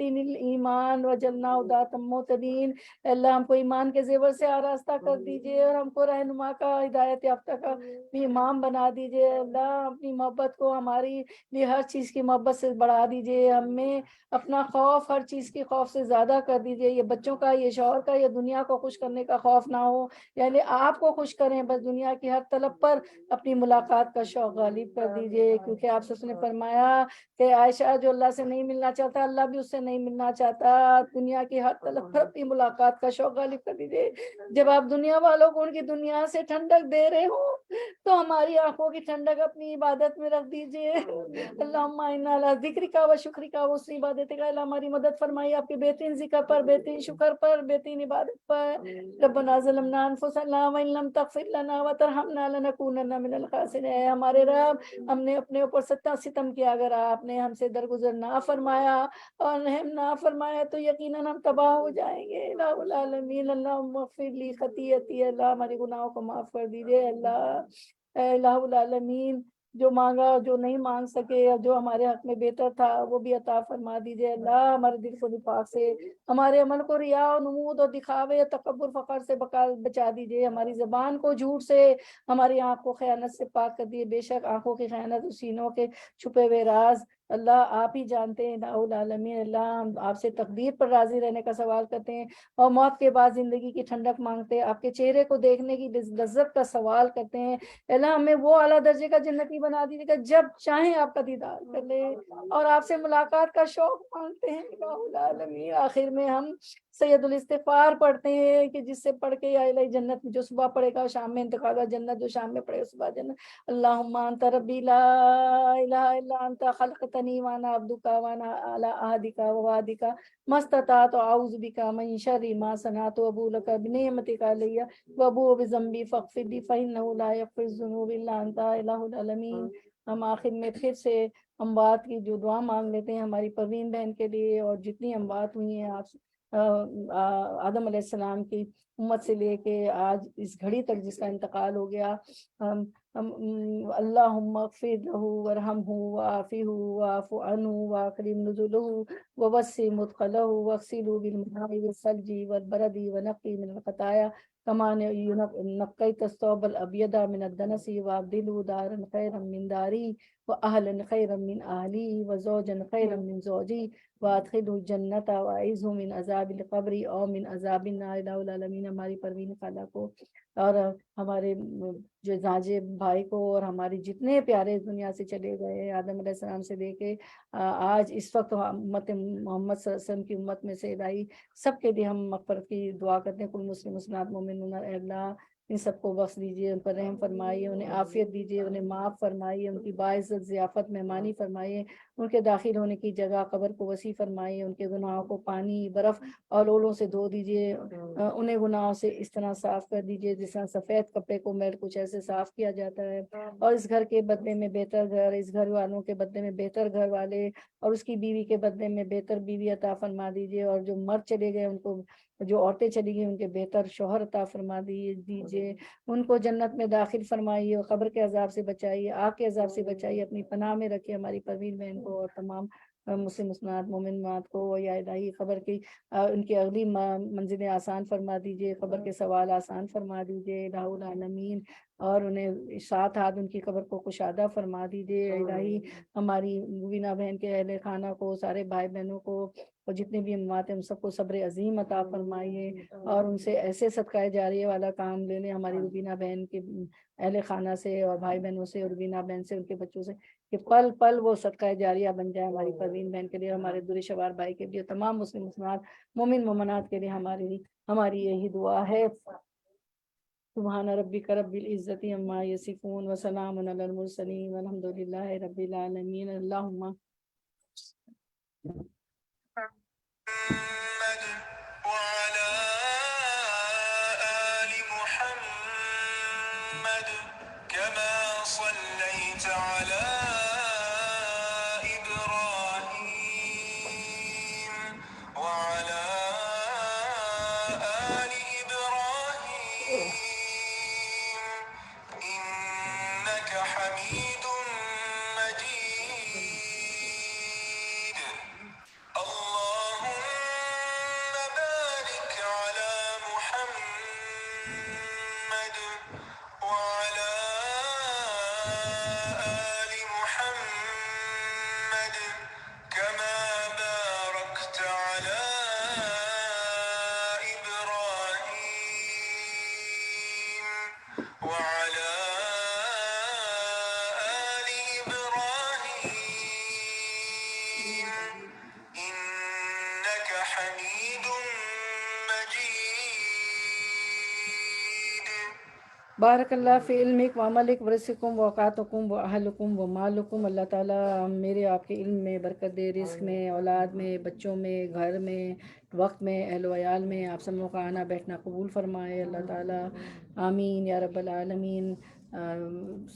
الایمان وجعلنا ہداۃ مہتدین. اللہ ہم کو ایمان کے زیور سے آراستہ کر دیجئے اور ہم کو رہنما کا، ہدایت یافتہ کا بھی امام بنا دیجئے. اللہ اپنی محبت کو ہماری لیے ہر چیز کی محبت سے بڑھا دیجئے. ہمیں اپنا خوف ہر چیز کی خوف سے زیادہ کر دیجئے. یہ بچوں کا، یہ شوہر کا، یہ دنیا کو خوش کرنے کا خوف نہ ہو، یعنی آپ کو خوش کریں. بس دنیا کی ہر طلب پر اپنی ملاقات کا شوق غالب کر دیجئے کیونکہ آپ سے نے فرمایا فرمایا کہ عائشہ جو اللہ سے نہیں ملنا چاہتا اللہ بھی اس سے نہیں ملنا چاہتا، دنیا کی ہر طرف پر اپنی ملاقات کا شوق غالب کر دیجیے۔ جب آپ دنیا والوں کو ان کی دنیا سے ٹھنڈک دے رہے ہو تو ہماری آنکھوں کی ٹھنڈک اپنی عبادت میں رکھ دیجیے۔ اللہم انا علی ذکرک و شکرک و حسن عبادتک، اللہ ہماری مدد فرمائیے آپ کے بہترین ذکر پر، بہترین شکر پر، بہترین عبادت پر۔ ربنا ظلمنا انفسنا وان لم تغفر لنا وترحمنا لنکونن من الخاسرین، اے ہمارے رب ہم نے اپنے اوپر ستم کیا، اگر آپ نے ہم سے درگزر نہ فرمایا اور ہم نہ فرمایا تو یقیناً ہم تباہ ہو جائیں گے۔ الہ العالمین اللہم اغفر لی خطیئتی، اللہ ہمارے گناہوں کو معاف کر دیجیے۔ اللہ اے الہ العالمین جو مانگا اور جو نہیں مانگ سکے اور جو ہمارے حق میں بہتر تھا وہ بھی عطا فرما دیجیے۔ اللہ ہمارے دل کو نفاق سے، ہمارے عمل کو ریا و نمود اور دکھاوے تکبر فخر سے بچا دیجیے، ہماری زبان کو جھوٹ سے، ہماری آنکھ کو خیانت سے پاک کر دیے، بے شک آنکھوں کی خیانت سینوں کے چھپے ہوئے راز اللہ آپ ہی جانتے ہیں۔ الہ العالمین اللہ ہم آپ سے تقدیر پر راضی رہنے کا سوال کرتے ہیں اور موت کے بعد زندگی کی ٹھنڈک مانگتے ہیں، آپ کے چہرے کو دیکھنے کی لذت کا سوال کرتے ہیں۔ اللہ ہمیں وہ اعلیٰ درجے کا جنتی بنا دیجیے گا جب چاہیں آپ کا دیدار کر لیں اور آپ سے ملاقات کا شوق مانگتے ہیں۔ الہ العالمین آخر میں ہم سید الاستغفار پڑھتے ہیں کہ جس سے پڑھ کے یا الہی جنت جو صبح پڑھے گا شام میں انتقال ہوا جنت، جو شام میں پڑھے گا صبح جنت۔ اللہم انت ربی لا الہ الا انت خلقتنی وانا عبدک وانا علی عہدک ووعدک ما استطعت اعوذ بک من شر ما صنعت وابوء لک بنعمتک علی وابوء بذنبی فاغفر لی فانہ لا یغفر الذنوب الا انت۔ الہ العالمین ہم آخر میں پھر سے اموات کی جو دعا مانگ لیتے ہیں ہماری پروین بہن کے لیے اور جتنی اموات ہوئی ہیں آپ آدم علیہ السلام کی امت سے لے کے آج اس گھڑی تک جس کا انتقال ہو گیا، اللہم اغفر لہ ورحمہ وعافہ واعف عنہ واکرم نزلہ ووسع مدخلہ واغسلہ بالماء والثلج والبرد ونقی من الخطایا کما نقیت الثوب الابیض من الدنس وابدلہ دارا خیرا من داری واہلا خیرا من اہلی وزوجا خیرا من زوجی وادخلہ الجنت واعذہ من عذاب القبر او من عذاب النار۔ الہ العالمین ہماری پروین خالہ کو اور ہمارے جو زاجے بھائی کو اور ہماری جتنے پیارے اس دنیا سے چلے گئے آدم علیہ السلام سے لے کے آج اس وقت امت محمد صلی اللہ علیہ وسلم کی امت میں سے الہی سب کے لیے ہم مغفرت کی دعا کرتے ہیں۔ کل مسلم مسلمات مومنون، اے اللہ ان سب کو بخش دیجیے، ان پر رحم فرمائیے، انہیں عافیت دیجیے، انہیں معاف فرمائیے، ان کی باعزت ضیافت مہمانی فرمائیے، ان کے داخل ہونے کی جگہ قبر کو وسیع فرمائیے، ان کے گناہوں کو پانی برف اور اولوں سے دھو دیجیے، انہیں گناہوں سے اس طرح صاف کر دیجیے جس طرح سفید کپڑے کو میل کچھ ایسے صاف کیا جاتا ہے، اور اس گھر کے بدلے میں بہتر گھر، اس گھر والوں کے بدلے میں بہتر گھر والے اور اس کی بیوی کے بدلے میں بہتر بیوی عطا فرما دیجیے، اور جو مرد چلے گئے ان کو، جو عورتیں چلی گئی ان کے بہتر شوہر عطا فرما دیجیے، ان کو جنت میں داخل فرمائیے اور قبر کے عذاب سے بچائیے، آگ کے عذاب سے بچائیے، اپنی پناہ میں رکھیے ہماری پروین بہن کو اور تمام مسلم مسلمات مومنات کو، یا الہی قبر کی ان کی اگلی منزلیں آسان فرما دیجیے، قبر کے سوال آسان فرما دیجیے الہ العالمین، اور انہیں ساتھ ہاتھ ان کی قبر کو کشادہ فرما دیجیے الہی۔ ہماری مبینہ بہن کے اہل خانہ کو، سارے بھائی بہنوں کو اور جتنے بھی اموات ہیں ان سب کو صبر عظیم عطا فرمائیے، اور ان سے ایسے صدقہ جاریہ والا کام لے لیں ہماری مبینہ بہن کے اہل خانہ سے اور بھائی بہنوں سے اور مبینہ بہن سے، ان کے بچوں سے، کہ پل پل وہ صدقہ جاریہ بن جائے ہماری پروین بہن کے لیے، ہمارے دور شوار بھائی کے لیے، تمام مسلم مسلمات مومن مومنات کے لیے ہماری یہی دعا ہے۔ سبحان ربک رب العزت عما یصفون وسلام علی المرسلین والحمد للہ رب العالمین۔ اللہم محمد وعلى آل محمد كما صليت على إبراهيم وعلى آل إبراهيم إنك حميد مجيد۔ اللهم إنك حميد مجيد. بارک اللہ فی علمک و عملک و رزقکم و اوقاتکم و اہلکم و مالکم. اللہ تعالیٰ میرے آپ کے علم میں برکت دے، رزق میں، اولاد میں، بچوں میں، گھر میں، وقت میں، اہل و عیال میں. آپ سب لوگوں کا آنا بیٹھنا قبول فرمائے اللہ تعالیٰ. آمین یا رب العالمین.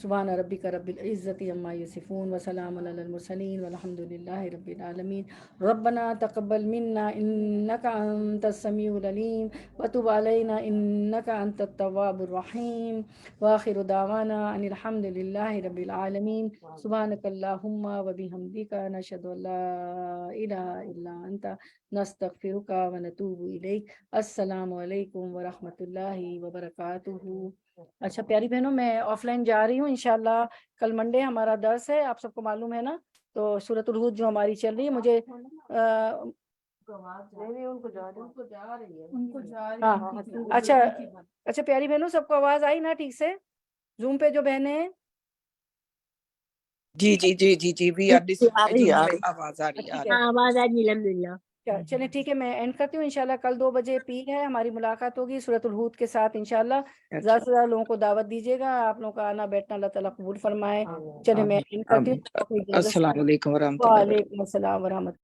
سبحان ربک رب العزت عما یصفون وسلام علی المرسلین والحمد للہ رب العالمین. ربنا تقبل منا انک انت السمیع العلیم وتب علینا انک انت التواب الرحیم وآخر دعوانا ان الحمد للہ رب العالمین. سبحانک اللہم وبحمدک نشہد ان لا الہ الا انت نستغفرک ونتوب الیک. السلام علیکم ورحمۃ اللہ وبرکاتہ. اچھا پیاری بہنوں، میں آف لائن جا رہی ہوں انشاءاللہ. کل منڈے ہمارا درس ہے، آپ سب کو معلوم ہے نا. تو سورۃ الہود جو ہماری چل رہی ہے، مجھے ان کو جا رہی ہے ہاں اچھا پیاری بہنوں، سب کو آواز آئی نا ٹھیک سے؟ زوم پہ جو بہنیں ہیں جی وی آر آواز آ رہی ہے. ہاں آواز آ رہی ہے الحمدللہ. چلیں ٹھیک ہے، میں اینڈ کرتی ہوں. انشاءاللہ کل 2 بجے پیر ہے، ہماری ملاقات ہوگی سورۃ الہود کے ساتھ انشاءاللہ. زیادہ سے زیادہ لوگوں کو دعوت دیجیے گا. آپ لوگوں کا آنا بیٹھنا اللہ تعالیٰ قبول فرمائے. چلیں میں اینڈ کرتی ہوں. السلام علیکم ورحمۃ اللہ. وعلیکم السلام ورحمۃ